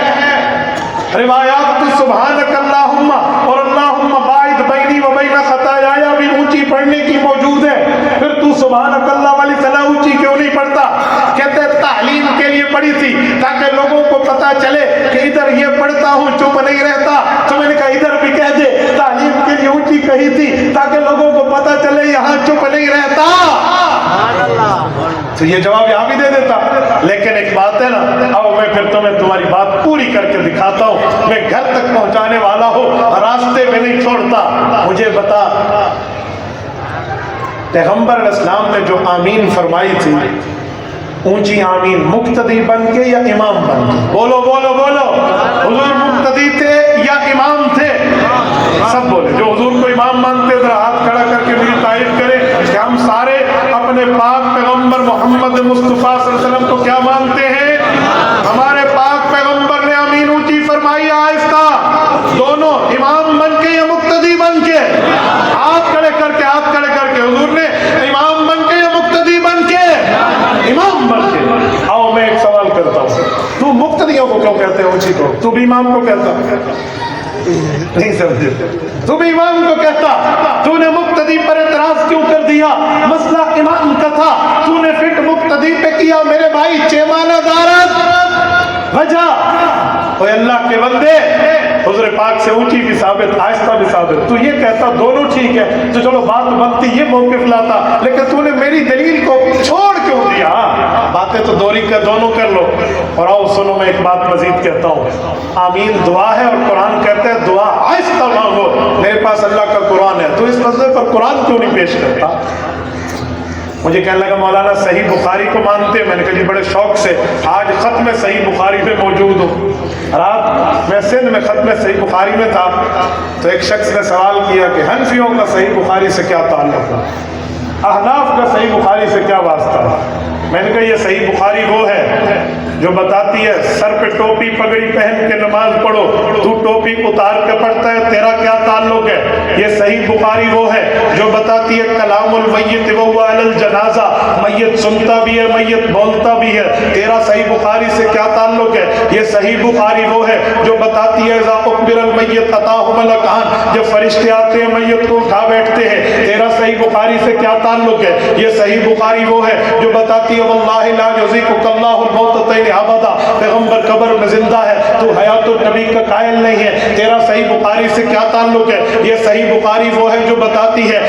روایات تو سبحانک اللہم اور اللہم باعد بینی و بین خطایایا بھی اونچی پڑھنے کی موجود ہے، پھر تو سبحانک اللہ والی صلاح اونچی کیوں نہیں پڑھتا؟ کہتے ہیں تعلیم کے لیے پڑھی تھی تاکہ لوگوں کو پتا چلے کہ ادھر یہ پڑھتا ہوں چپ نہیں رہتا، تو میں نے کہا ادھر بھی کہہ دے تعلیم کے لیے اونچی کہی تھی تاکہ لوگوں کو پتا چلے یہاں چپ نہیں رہتا۔ تو یہ جواب یہاں بھی دے دیتا، لیکن ایک بات ہے نا، اب میں پھر تمہیں تمہاری بات پوری کر کے دکھاتا ہوں، میں گھر تک پہنچانے والا ہوں، راستے میں نہیں چھوڑتا۔ مجھے بتا پیغمبر علیہ السلام نے جو آمین فرمائی تھی، اونچی آمین مقتدی بن کے یا امام بن کے؟ بولو بولو بولو، حضور مقتدی تھے یا امام تھے؟ سب بولے، جو حضور کو امام مانتے ذرا ہاتھ کھڑا کر کے میری تعریف کرے کہ ہم سارے اپنے پاک پیغمبر محمد مصطفیٰ صلی اللہ علیہ وسلم کو کیا مانتے ہیں؟ ہمارے پاک پیغمبر نے آمین اونچی فرمائی آہستہ، دونوں امام بن کے یا مقتدی بن کے؟ ہاتھ کھڑے کر کے، ہاتھ کھڑے کر کے، حضور نے امام بن کے یا مقتدی بن کے؟ امام بن کے۔ آؤ میں ایک سوال کرتا ہوں، تو مقتدیوں کو کیوں کہتے ہیں اونچی کو؟ تو بھی امام کو کہتا نہیں سمجھے؟ تو بھی امام کو کہتا، تو نے مقتدی پر اعتراض کیوں کر دیا؟ مسئلہ امام کا تھا، تو نے فٹ مقتدی پہ کیا میرے بھائی، چیمانہ دارت وجہ۔ اوے اللہ کے بندے، حضور پاک سے اونچی بھی ثابت، آہستہ بھی ثابت، تو یہ کہتا دونوں ٹھیک ہے تو چلو بات بنتی، یہ موقف لاتا، لیکن تو نے میری دلیل کو چھوڑ کیوں دیا؟ باتیں تو دونوں کر لو۔ اور آؤ سنو، میں ایک بات مزید کہتا ہوں، آمین دعا ہے اور قرآن کہتا ہے دعا آہستہ مانگو۔ میرے پاس اللہ کا قرآن ہے، تو اس مسئلے پر قرآن کیوں نہیں پیش کرتا؟ مجھے کہنے لگا مولانا صحیح بخاری کو مانتے؟ میں نے کہا جی بڑے شوق سے، آج ختم صحیح بخاری میں موجود ہوں۔ رات میں سندھ میں ختم صحیح بخاری میں تھا، تو ایک شخص نے سوال کیا کہ حنفیوں کا صحیح بخاری سے کیا تعلق ہے، احناف کا صحیح بخاری سے کیا واسطہ ہے؟ میں نے کہا یہ صحیح بخاری وہ ہے جو بتاتی ہے سر پہ ٹوپی پگڑی پہن کے نماز پڑھو، تو ٹوپی اتار کے پڑھتا ہے، تیرا کیا تعلق ہے؟ یہ صحیح بخاری وہ ہے جو بتاتی ہے کلام المیت وہو علی الجنازہ، میت سنتا بھی ہے میت بولتا بھی ہے، تیرا صحیح بخاری سے کیا تعلق ہے؟ یہ صحیح بخاری وہ ہے جو بتاتی ہے اذا اقبر المیت اتاہ ملکان، جب فرشتے آتے ہیں میت کو اٹھا بیٹھتے ہیں، تیرا صحیح بخاری سے کیا تعلق ہے؟ یہ صحیح بخاری وہ ہے جو بتاتی ہے واللہ لا یذیقک اللہ الموتتین ابدا، پیغمبر قبر میں زندہ ہے، تو حیات النبی کا قائل نہیں ہے، تیرا صحیح بخاری سے کیا تعلق ہے؟ یہ صحیح بخاری وہ ہے جو بتاتی ہے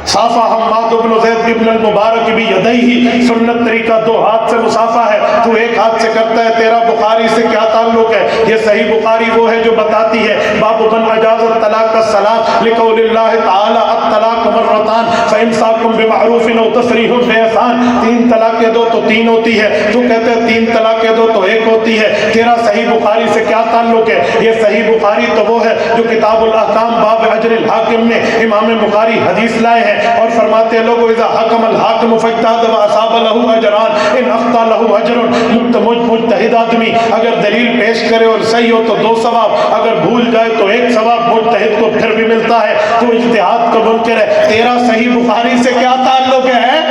صافہ حماد بن زید ابن المبارک بھی یدیہ، سنت طریقہ دو ہاتھ سے مصافہ ہے، تو ایک ہاتھ سے کرتا ہے، تیرا بخاری سے کیا تعلق ہے؟ یہ صحیح بخاری وہ ہے جو بتاتی ہے باب من اجاز الطلاق الصلاۃ لقول اللہ تعالی الطلاق مرتان فامساک بمعروف او تسریح باحسان، تین طلاقیں دو تو تین ہوتی ہے، تو کہتے ہیں تین طلاقیں دو تو ایک ہوتی ہے، تیرا صحیح بخاری سے کیا تعلق ہے؟ یہ صحیح بخاری تو وہ ہے جو کتاب الاحکام باب اجر الحاکم میں امام بخاری حدیث لائے ہیں اور فرماتے ہیں لوگوں اذا حکم الحاکم فاجتہد واصاب له اجران ان اخطا له اجر، مجتہد آدمی اگر دلیل پیش کرے اور صحیح ہو تو 2 ثواب، اگر بھول جائے تو 1 ثواب، مجتہد کو پھر بھی ملتا ہے، تو اجتہاد کا منکر ہے، تیرا صحیح بخاری سے کیا تعلق ہے؟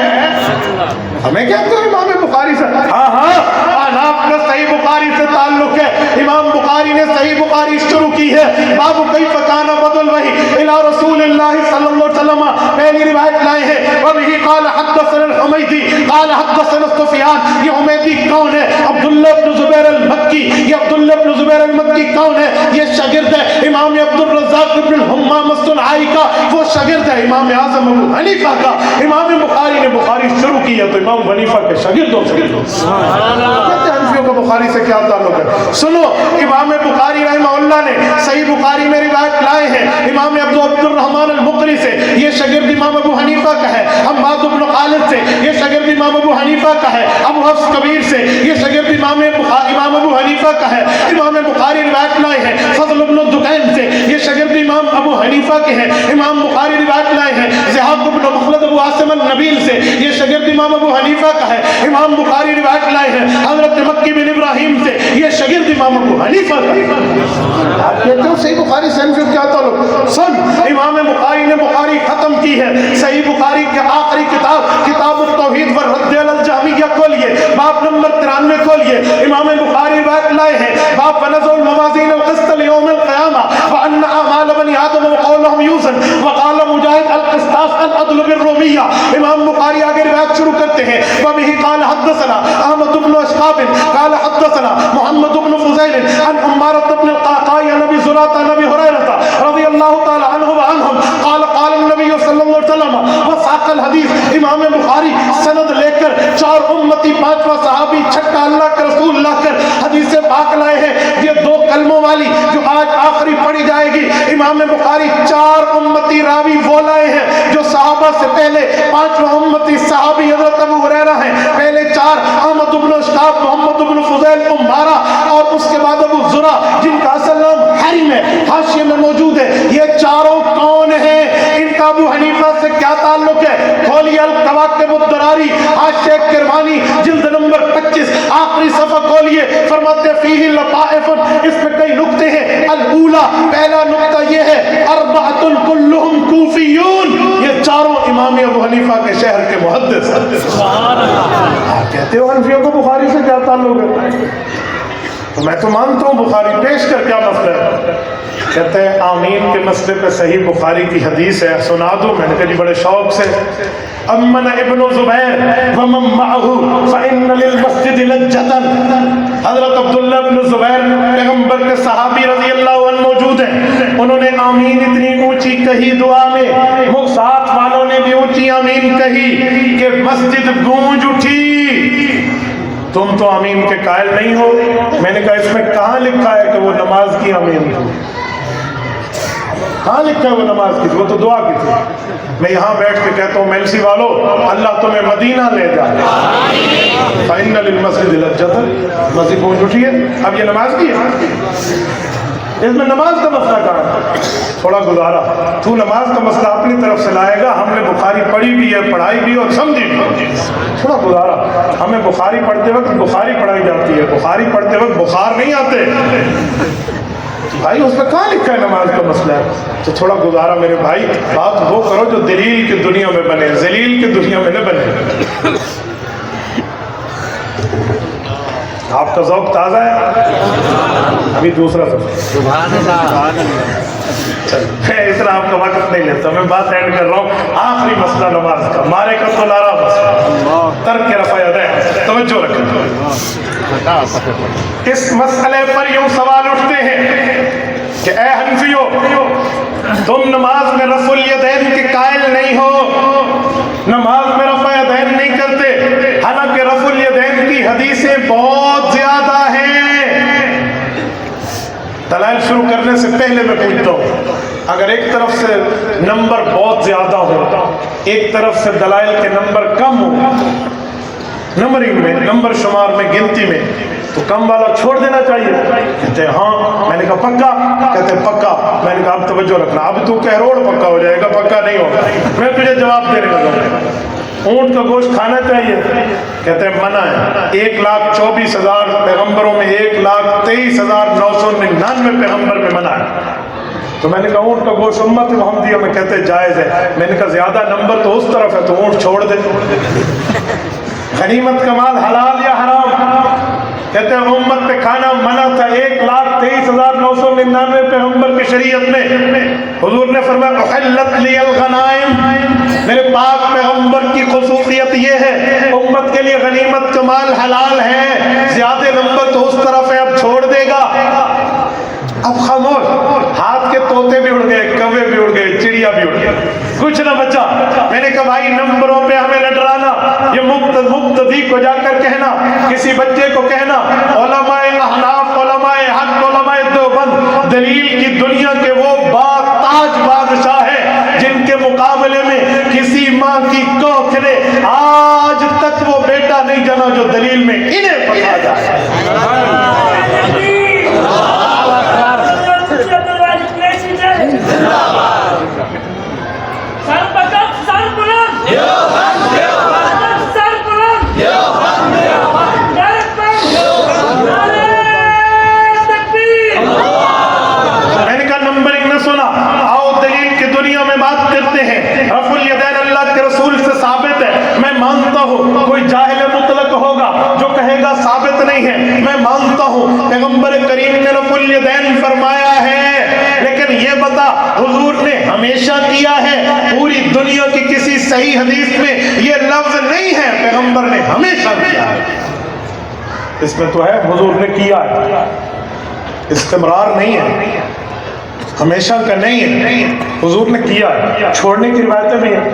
ہمیں کہتے ہیں امام بخاری سے، ہاں احناف کا صحیح بخاری سے تعلق ہے، امام بخاری نے صحیح بخاری شروع کی ہے باب کیف کان بدل وحی الی رسول اللہ صلی اللہ علیہ وسلم، پہلی روایت لائے ہیں وبہ قال حدثنا الحمیدی قال حدثنا سفیان، یہ حمیدی کون ہے؟ عبداللہ بن زبیر المکی، یہ عبداللہ بن زبیر المکی کون ہے؟ یہ شاگرد ہے امام عبد الرزاق بن الحمام الصنعائی کا، وہ شاگرد ہے امام اعظم ابو حنیفہ کا، امام بخاری نے بخاری شروع کی ہے تو امام حنیفہ کے شاگردوں سے کہتے ہیں حنفیوں کا بخاری سے کیا تعلق ہے؟ سنو، امام بخاری رحمہ اللہ نے صحیح بخاری میں روایت لائے ہیں امام عبد الرحمن المقری سے، یہ شاگرد امام ابو حنیفہ کا ہے، حماد بن خالد سے، یہ شاگرد حنیفہ کا ہے، ابو حفص کبیر سے، یہ شاگرد امام ابو حنیفہ کا ہے، امام بخاری روایت لائے ہیں فضل بن دکین سے، یہ شاگرد امام ابو حنیفہ کے ہیں، امام بخاری روایت لائے ہیں ضحاک بن مخلد ابو عاصم النبیل سے، یہ شاگرد امام ابو حنیفہ کا ہے، امام بخاری روایت لائے ہیں حضرت مکی بن ابراہیم سے، یہ شاگرد امام ابو حنیفہ کا ہے۔ آپ کہتے ہو صحیح بخاری سے ان سے کیا تعلق؟ سن، امام بخاری نے بخاری ختم کی ہے، صحیح بخاری کے آخری کتاب کتاب التوحید والرد علی الجہمیہ کھولیے، باب نمبر 93 کھولیے، امام بخاری روایت لائے ہیں باب ونضع الموازین القسط لیوم القیامہ وان اعمال بنی آدم وقولهم یوزن وقال مجاہد القسطاس العدل بالرومیہ۔ امام بخاری آگے روایت شروع کرتے ہیں، وبہ قال حدثنا احمد بن اشقاب قال حدثنا محمد بن فضیل عن عمارة بن القعقاع عن ابی زرعۃ عن ابی ہریرہ رضی اللہ تعالی عنہ وعنہم قال قال النبی صلی اللہ علیہ وسلم وساق الحدیث۔ امام بخاری سند لے کر چار امتی پانچواں صحابی چھٹا اللہ کے رسول لا کر حدیث پاک لائے ہیں، یہ دو کلموں والی جو آج آخری پڑھی جائے گی، امام بخاری چار امتی راوی وہ لائے ہیں جو صحابہ سے پہلے پانچواں امتی صحابی حضرت ابو ہریرہ ہیں، پہلے چار احمد بن اشقاب، محمد بن فضیل، عمارہ، اور اس کے بعد ابو زرع جن کا اصل نام حرم ہے، حاشیے میں موجود ہے۔ یہ چاروں کون ہیں؟ ان کا ابو حنیفہ سے کیا تعلق ہے؟ کھولیے الکواکب الدراری حاشیہ کروانی جلد نمبر 25 آخری صفحہ کھولیے، فرماتے فیہ لطائف، اس میں کئی نکتے ہیں۔ الاولا، پہلا نکتہ یہ ہے اربعۃ کلہم کوفیون، یہ چاروں امام ابو حنیفہ کے شہر کے محدث ہیں۔ سبحان اللہ۔ کہتے ہو حنفیوں کو بخاری سے کیا تعلق ہے؟ تو میں تو مانتا ہوں بخاری پیش کر کیا مسئلہ ہے؟ کہتے ہیں آمین کے مسئلے پہ صحیح بخاری کی حدیث ہے، سنا دو۔ میں نے کہا جی بڑے شوق سے۔ امن ابن زبیر ومن معه فإن للمسجد لجة، حضرت عبداللہ بن زبیر پیغمبر کے صحابی رضی اللہ عنہ موجود ہیں، انہوں نے آمین اتنی اونچی کہی دعا میں، ساتھ والوں نے بھی اونچی آمین کہی کہ مسجد گونج اٹھی۔ تم تو آمین کے قائل نہیں ہو۔ میں نے کہا اس میں کہاں لکھا ہے کہ وہ نماز کی آمین تھی؟ کہاں لکھا ہے وہ نماز کی تھی؟ وہ تو دعا کی تھی۔ میں یہاں بیٹھ کے کہتا ہوں میلسی والو، اللہ تمہیں مدینہ لے جائے۔ فَإِنَّ لِلْمَسْجِدِ لَجَّةً، مسجد گونج اٹھی ہے۔ اب یہ نماز کی ہے، اس میں نماز کا مسئلہ کہاں ہے؟ تھوڑا گزارا، تو نماز کا مسئلہ اپنی طرف سے لائے گا، ہم نے بخاری پڑھی بھی ہے، پڑھائی بھی اور سمجھی بھی۔ تھوڑا گزارا، ہمیں بخاری پڑھتے وقت بخاری پڑھائی جاتی ہے، بخاری پڑھتے وقت بخار نہیں آتے بھائی، اس میں کہاں لکھا ہے نماز کا مسئلہ ہے؟ تو تھوڑا گزارا میرے بھائی، بات وہ کرو جو دلیل کی دنیا میں بنے، ذلیل کی دنیا میں نہ بنے۔ آپ کا ذوق تازہ ہے؟ ابھی دوسرا سبحان اللہ۔ میں اس طرح آپ کا وقت نہیں لیتا، میں بات اینڈ کر رہا ہوں۔ آخری مسئلہ نماز کا، مارے کا تو لارا مسئلہ، ترک کے رفع یدین، توجہ رکھیں۔ اس مسئلے پر یوں سوال اٹھتے ہیں کہ اے حنفیو، تم نماز میں رفع الیدین کے قائل نہیں ہو، نماز میں رفع یدین نہیں کرتے، حالانکہ رفع الیدین کی حدیثیں بہت زیادہ ہیں۔ دلائل شروع کرنے سے پہلے میں پوچھتا ہوں، اگر ایک طرف سے نمبر بہت زیادہ ہو، ایک طرف سے دلائل کے نمبر کم ہو، نمبرنگ میں، نمبر شمار میں، گنتی میں، تو کم والا چھوڑ دینا چاہیے؟ کہتے ہیں ہاں۔ میں نے کہا پکا؟ کہتے ہیں پکا۔ میں نے کہا اب توجہ رکھنا، اب تو کہروڑ پکا ہو جائے گا، پکا نہیں ہوگا۔ میں تجھے جواب دینے لگا ہوں، اونٹ کا گوشت کھانا چاہیے؟ کہتے ہیں منع ہے۔ 1,24,000 پیغمبروں میں 1,23,999 پیغمبر میں منع ہے۔ تو میں نے کہا اونٹ کا گوشت امت محمدیہ میں کہتے ہیں جائز ہے۔ میں نے کہا زیادہ نمبر تو اس طرف ہے تو اونٹ چھوڑ دے۔ غنیمت کا مال حلال یا حرام؟ کہتے ہیں امت پہ کھانا منع تھا 1,23,999 پیغمبر کی شریعت میں۔ حضور نے فرمایا احلت لی الغنائم، میرے پاک پیغمبر کی خصوصیت یہ ہے امت کے لیے غنیمت کا مال حلال ہے، زیادہ نمبر تو اس طرف ہے، اب چھوڑ دے گا۔ اب خاموش، ہاتھ کے طوطے بھی اڑ گئے، کوے بھی اڑ گئے، چڑیا بھی اڑ گئے، کچھ نہ بچا۔ میں نے کہا بھائی نمبروں پہ ہمیں نہ ڈرانا، یہ مقتدی کو جا کر کہنا، کسی بچے کو کہنا علماء احناف، علماء حق، علماء دیوبند دلیل کی دنیا کے وہ تاج بادشاہ ہیں جن کے مقابلے میں کسی ماں کی کوکھ نے آج تک وہ بیٹا نہیں معینہ جو دلیل میں انہیں پھنسا جائے. میں نے کہا نمبر 1 نہ سنا. آؤ دلیل کی دنیا میں بات کرتے ہیں. رفع الیدین اللہ کے رسول سے ثابت ہے. میں مانتا ہوں کوئی جاہل مطلق ہوگا جو کہے گا ثابت نہیں ہے. میں مانتا ہوں پیغمبر کریم نے رفع الیدین فرمایا ہے, لیکن یہ بتا حضور نے ہمیشہ کیا ہے؟ پوری دنیا کی کسی صحیح حدیث میں یہ لفظ نہیں ہے. پیغمبر نے ہمیشہ کیا ہے. اس میں تو ہے حضور نے کیا ہے, استمرار نہیں ہے, ہمیشہ کا نہیں ہے, حضور نے کیا ہے. چھوڑنے کی روایتیں بھی ہیں.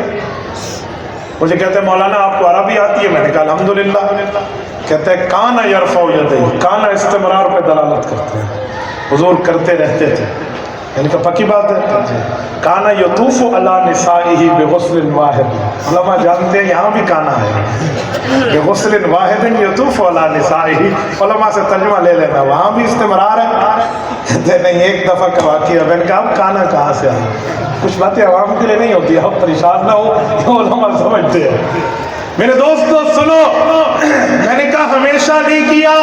مجھے کہتے ہیں مولانا آپ کو عربی آتی ہے؟ میں نے کہا الحمدللہ. کہتے ہیں کانا یرفع یدیہ, کانا استمرار پہ دلالت کرتے ہیں, حضور کرتے رہتے تھے. میں نے کہا پکی بات ہے. کانا یطوف علی نسائہ بغسل واحد, علماء جانتے ہیں یہاں بھی کانا ہے, بغسل واحد یطوف علی نسائہ. علماء سے ترجمہ لے لینا, وہاں بھی استمرار ہے. کہتے نہیں ایک دفعہ کا واقعہ. میں نے کہا اب کانا کہاں سے آیا؟ کچھ باتیں عوام کے لیے نہیں ہوتی, اب پریشان نہ ہو, علماء سمجھتے ہیں. میرے دوستو سنو, میں نے کہا ہمیشہ نہیں کیا.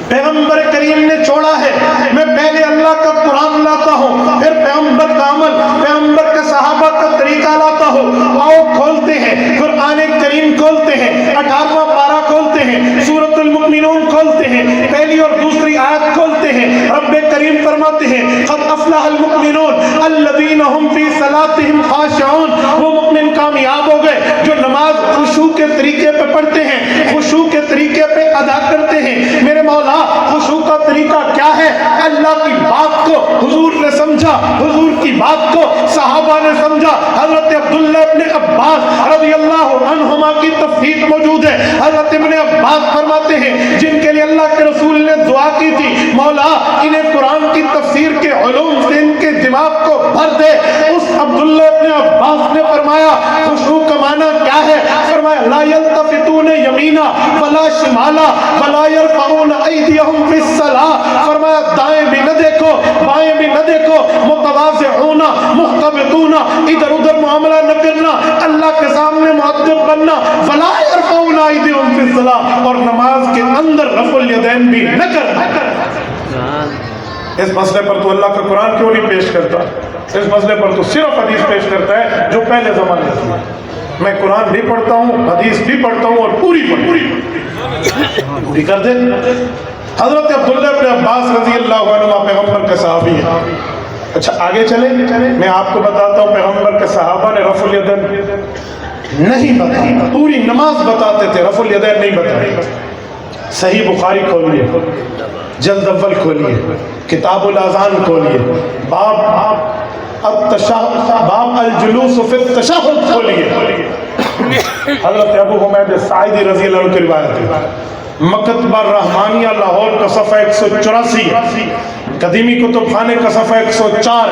پیغمبر کریم نے چھوڑا ہے. میں پہلے اللہ کا قرآن لاتا ہوں, پھر پیغمبر کا عمل, پیغمبر کے صحابہ کا طریقہ لاتا ہوں. آؤ کھولتے ہیں قرآن کریم, کھولتے ہیں 18واں پارہ, کھولتے ہیں سورۃ المؤمنون, کھولتے ہیں پہلی اور دوسری آیت, کھولتے ہیں. رب کریم فرماتے ہیں قد افلح المؤمنون الذین هم فی صلاتهم خاشعون. وہ مؤمن کامیاب ہو گئے جو نماز خشوع کے طریقے پہ پڑھتے ہیں, خشوع کے طریقے پہ ادا کرتے ہیں. میرے مولا خشوع کا طریقہ کیا ہے؟ اللہ کی بات کو حضور نے سمجھا, حضور کی بات کو صحابہ نے سمجھا. حضرت عبداللہ ابن عباس رضی اللہ عنہما کی تفسیر موجود ہے. حضرت ابن عباس فرماتے ہیں جن کے لیے اللہ کے رسول نے دعا کی تھی مولا انہیں قرآن کی تفسیر کے علوم سے ان کے دماغ کو بھر دے. اس عبداللہ ابن عباس نے فرمایا خشوع کا معنی کیا ہے؟ فرمایا لا یلتفتون یمینا ولا شمالا ولا یرفعون ایدیہم فی الصلاۃ. فرمایا دائیں بھی نہ دیکھو بائیں بھی نہ دیکھو, متواضعون محتبطون, ادھر ادھر معاملہ نہ کرنا, اللہ کے سامنے مؤدب بننا. ولا یرفعون ایدیہم فی الصلاۃ, اور نماز کے اندر رفع الیدین بھی نہ کرنا. اس مسئلے پر تو اللہ کا قرآن کیوں نہیں پیش کرتا؟ اس مسئلے پر تو صرف حدیث پیش کرتا ہے جو پہلے زمانے کی ہے. میں قرآن بھی پڑھتا ہوں, حدیث بھی پڑھتا ہوں, اور پوری کر دے. حضرت عبداللہ ابن عباس رضی اللہ عنہ پیغمبر کے صحابی ہیں. اچھا آگے چلیں, میں آپ کو بتاتا ہوں پیغمبر کے صحابہ نے رفع الیدین نہیں بتایا, پوری نماز بتاتے تھے, رفع الیدین نہیں بتایا. صحیح بخاری کھولیے, جلد اول کھولیے, کتاب الاذان کھولیے, باب الجلوس فی التشہد کھولیے. حضرت ابو حمید ساعدی رضی اللہ عنہ کی روایت ہے, مکتبہ رحمانیہ لاہور کا صفحہ 184, قدیمی کتب خانے کا صفحہ 104.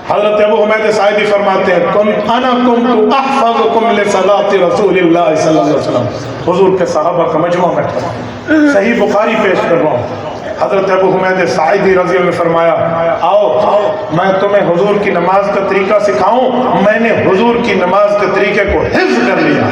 حضرت ابو حمید ساعدی فرماتے ہیں انا کنت احفظکم لصلاۃ رسول اللہ صلی اللہ علیہ وسلم. حضور کے صحابہ کا مجموعہ میں صحیح بخاری پیش کر رہا ہوں. حضرت ابو حمید ساعدی رضی اللہ عنہ نے فرمایا آؤ میں تمہیں حضور کی نماز کا طریقہ سکھاؤں. میں نے حضور کی نماز کے طریقے کو حفظ کر لیا.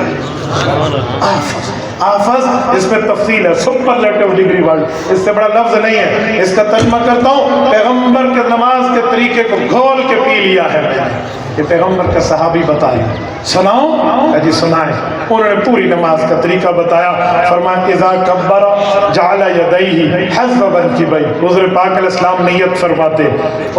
حافظ اس میں تفصیل ہے, سپرلیٹو ڈگری ورڈ, اس سے بڑا لفظ نہیں ہے. اس کا ترجمہ کرتا ہوں, پیغمبر کے نماز کے طریقے کو گھول کے پی لیا ہے. یہ پیغمبر کا صحابی بتایا. سناؤں؟ جی سنائیں. انہوں نے پوری نماز کا طریقہ بتایا. فرمایا اذا کبر جعل یدیہ حذو منکبیہ, حضور پاک علیہ السلام نیت فرماتے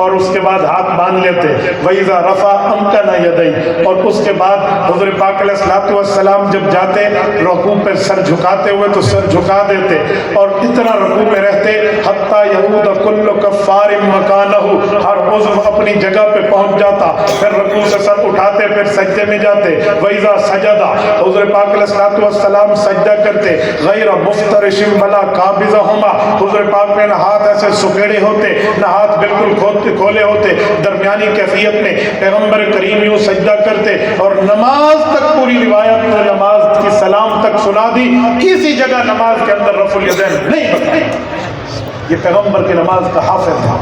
اور اس کے بعد ہاتھ باندھ لیتے. وَإِذَا رَفَعَ أَمْكَنَ يَدَيْهِ, اور اس کے بعد حضور پاک علیہ السلام جب جاتے رکوع پہ سر جھکاتے ہوئے تو سر جھکا دیتے, اور اتنا رکوع میں رہتے حتی یعود کل کفار مکانہ, ہر عضو اپنی جگہ پہ پہنچ جاتا. پھر رکوع سے سر اٹھاتے, پھر سجدے میں جاتے. وَإِذَا سَجَدَ, حضور پاک علیہ السلام سجدہ کرتے. غیر مفترش ولا قابضہما, حضور پاک میں نہ ہاتھ ایسے سکیڑے ہوتے نہ ہاتھ بالکل کھولے ہوتے, درمیانی کیفیت میں پیغمبر کریم یوں سجدہ کرتے. اور نماز تک پوری روایت میں نماز کی سلام تک سنا دی، کسی جگہ نماز کے اندر رفع الیدین نہیں بتائی۔ یہ پیغمبر کی نماز کا حافظ تھا،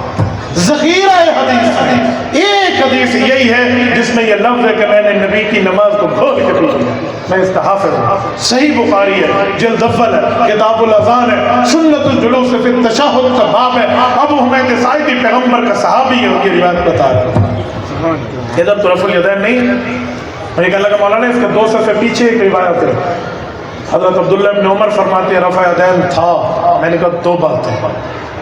ذخیرہ حدیث۔ ایک حدیث یہی ہے جس میں یہ لفظ ہے کہ میں نے نبی کی نماز کو کھول کے پی لیا، میں اس کا حافظ ہوں۔ صحیح بخاری ہے، جلد اول ہے، کتاب الاذان ہے، سنت الجلوس فی التشہد کا باب ہے۔ ابو حمید ساعدی پیغمبر کا صحابی ہے، ان کی روایت بتا رہا ہے۔ ادھر تو رفع الیدین نہیں، مجھے کہنے لگا مولانا اس کے دو صفحے پیچھے ایک روایت ہے، حضرت عبداللہ ابن عمر فرماتے ہیں رفع الیدین تھا۔ میں نے کہا دو باتیں،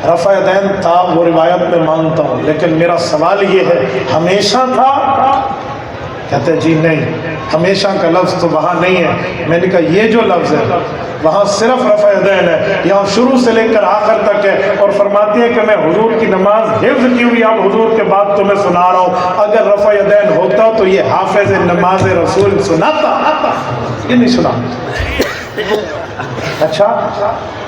رفع الیدین تھا وہ روایت میں مانتا ہوں، لیکن میرا سوال یہ ہے ہمیشہ تھا؟ کہتے ہیں جی نہیں، ہمیشہ کا لفظ تو وہاں نہیں ہے۔ میں نے کہا یہ جو لفظ ہے وہاں صرف رفع الیدین ہے، یہاں شروع سے لے کر آخر تک ہے، اور فرماتے ہیں کہ میں حضور کی نماز حفظ کی ہوئی اب حضور کے بعد تمہیں سنا رہا ہوں، اگر رفع الیدین ہوتا تو یہ حافظ نماز رسول سناتا، یہ نہیں سنا۔ اچھا،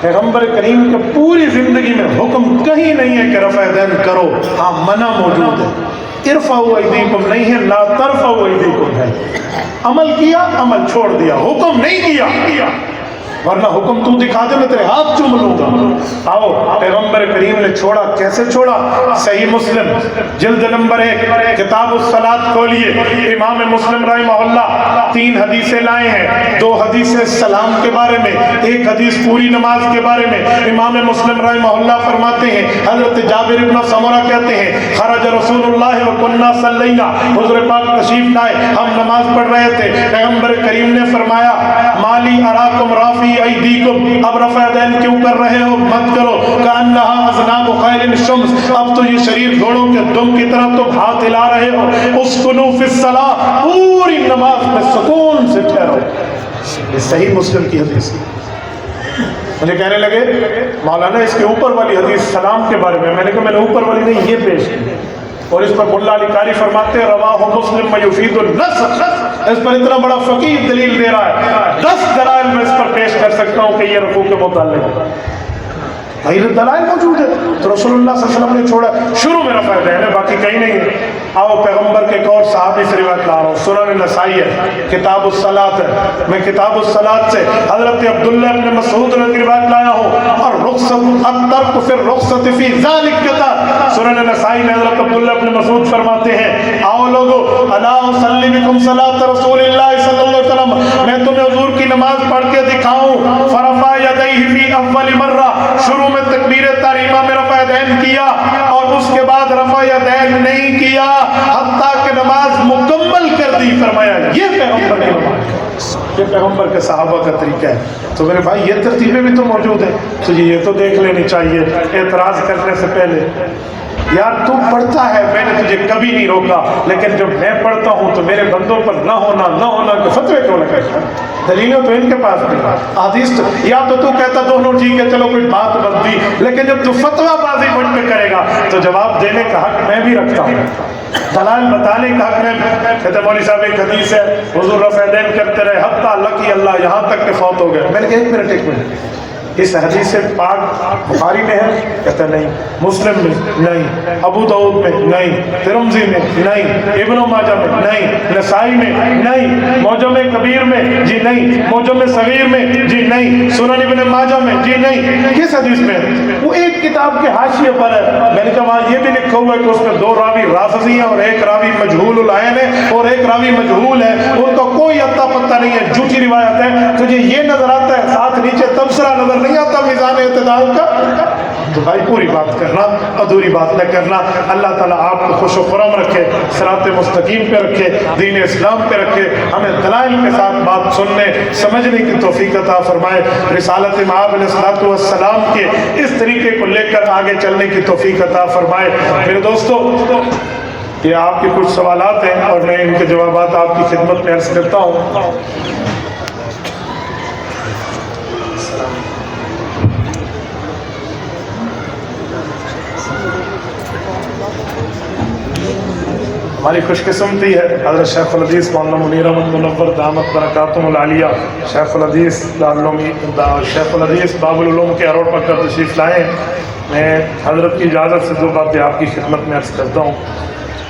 پیغمبر کریم کے پوری زندگی میں حکم کہیں نہیں ہے کہ رفع الیدین کرو، ہاں منع موجود ہے، ارفعوا ایدیکم نہیں ہے، لا ترفعوا ایدیکم ہے۔ عمل کیا، عمل چھوڑ دیا، حکم نہیں کیا، ورنہ حکم تو دکھا دے میں تیرے ہاتھ چوم لوں گا۔ آؤ، پیغمبر کریم نے چھوڑا، کیسے چھوڑا؟ صحیح مسلم جلد نمبر 1 کتاب الصلاۃ کھولیے، امام مسلم رحمہ اللہ 3 حدیثیں لائے ہیں، 2 حدیثیں سلام کے بارے میں، 1 حدیث پوری نماز کے بارے میں۔ امام مسلم رحمہ اللہ فرماتے ہیں، حضرت جابر بن سمرہ کہتے ہیں خرج رسول اللہ وکنا صلینا، حضور پاک تشریف لائے، ہم نماز پڑھ رہے تھے، پیغمبر کریم نے فرمایا مالی اراکم رافی ایدیکم، اب رفع الیدین کیوں کر رہے ہو؟ مت کرو، کأنہا اذناب خیل الشمس، اب تو یہ شریر گھوڑوں کے دم کی طرح تم ہاتھ ہلا رہے ہو۔ اسکنوا فی الصلاۃ، پوری نماز میں سکون سے ٹھہرو۔ یہ صحیح مسلم کی حدیث ہے۔ مجھے کہنے لگے مولانا اس کے اوپر والی حدیث سلام کے بارے میں نے کہا میں نے اوپر والی نہیں، یہ پیش کی، اور اس پر ملا علی قاری فرماتے ہیں رواہ مسلم یفید النصر، اس پر اتنا بڑا فقیہ دلیل دے رہا ہے، 10 دلائل میں اس پر پیش کر سکتا ہوں کہ یہ رکوع کے متعلق ہے، دلائل موجود ہے۔ تو رسول اللہ صلی اللہ علیہ وسلم نے چھوڑا، شروع میں رفع الیدین ہے، باقی کہیں نہیں ہے۔ آؤ پیغمبر کے ایک اور صحابی سے روایت لا رہا ہوں، سنن نسائی ہے، کتاب الصلاۃ ہے، میں کتاب الصلاۃ سے حضرت عبداللہ ابن مسعود نے روایت لایا ہوں، اور رخصت الترک فی الرخصت فی ذلک کتاب، سنن نسائی میں حضرت عبداللہ ابن مسعود فرماتے ہیں آؤ لوگو الا اصلی بکم صلاۃ رسول اللہ صلی اللہ علیہ وسلم، میں تمہیں حضور کی نماز پڑھ کے دکھاؤں۔ فرفع یدیہ فی اول مرہ، شروع میں تکبیر تحریمہ میں رفع الیدین کیا، اور اس کے بعد رفع الیدین نہیں کیا حتیٰ کہ نماز مکمل کر دی۔ فرمایا یہ پیغمبر کی نماز، یہ پیغمبر کے صحابہ کا طریقہ ہے۔ تو میرے بھائی یہ ترتیبیں بھی تو موجود ہیں، تجھے یہ تو دیکھ لینی چاہیے اعتراض کرنے سے پہلے۔ یار تو پڑھتا ہے، میں نے تجھے کبھی نہیں روکا، لیکن جب میں پڑھتا ہوں تو میرے بندوں پر نہ ہونا کہ فتوے کیوں لگے؟ دلیلیں تو ان کے پاس نہیں، حدیث یا تو کہتا دونوں ٹھیک ہے چلو کوئی بات بنتی، لیکن جب تو فتویٰ بازی مجھ پہ کرے گا تو جواب دینے کا حق میں بھی رکھتا ہوں، دلائل بتانے کا حق میں۔ کہتے مولوی صاحب ایک حدیث ہے حضور رفع الیدین کرتے رہے حتیٰ لقی اللہ، یہاں تک کہ فوت ہو گئے۔ میں نے کہا ایک منٹ، اس حدیث پاک بخاری میں ہے؟ کہتا نہیں، مسلم میں نہیں، ابو داؤد میں نہیں، ترمذی میں نہیں، ابن ماجہ میں نہیں، نسائی میں نہیں، معجم کبیر میں جی نہیں، معجم صغیر میں جی نہیں، سنن ابن ماجہ میں جی نہیں۔ کس حدیث میں؟ وہ ایک کتاب کے حاشیے پر ہے۔ میں نے کہا وہاں یہ بھی لکھا ہوا ہے کہ اس میں 2 راوی رافضی ہیں اور ایک راوی مجہول العین ہے اور ایک راوی مجہول ہے، ان کا کوئی اتا پتہ نہیں ہے، جھوٹی روایت ہے۔ تجھے یہ نظر آتا ہے ساتھ نیچے تبصرہ نظر نہیں آتا میزان اعتدال کا؟ تو بھائی پوری بات کرنا، ادھوری بات نہ کرنا۔ اللہ تعالیٰ آپ کو خوش و خرم رکھے، صراط مستقیم پہ رکھے، دین اسلام پہ رکھے، ہمیں دلائل کے ساتھ بات سننے سمجھنے کی توفیق عطا فرمائے، رسالت مآب علیہ الصلوۃ والسلام کے اس طریقے کو لے کر آگے چلنے کی توفیق عطا فرمائے۔ میرے دوستو، یہ آپ کے کچھ سوالات ہیں اور میں ان کے جوابات آپ کی خدمت میں عرض کرتا ہوں۔ ہماری خوش قسمتی ہے حضرت شیخ الحدیث مولانا منیر احمد منور دامت برکاتہم العالیہ، شیخ الحدیث شیخ الحدیث باب العلوم کے اروڑ پر تشریف لائے۔ میں حضرت کی اجازت سے 2 باتیں آپ کی خدمت میں عرض کرتا ہوں۔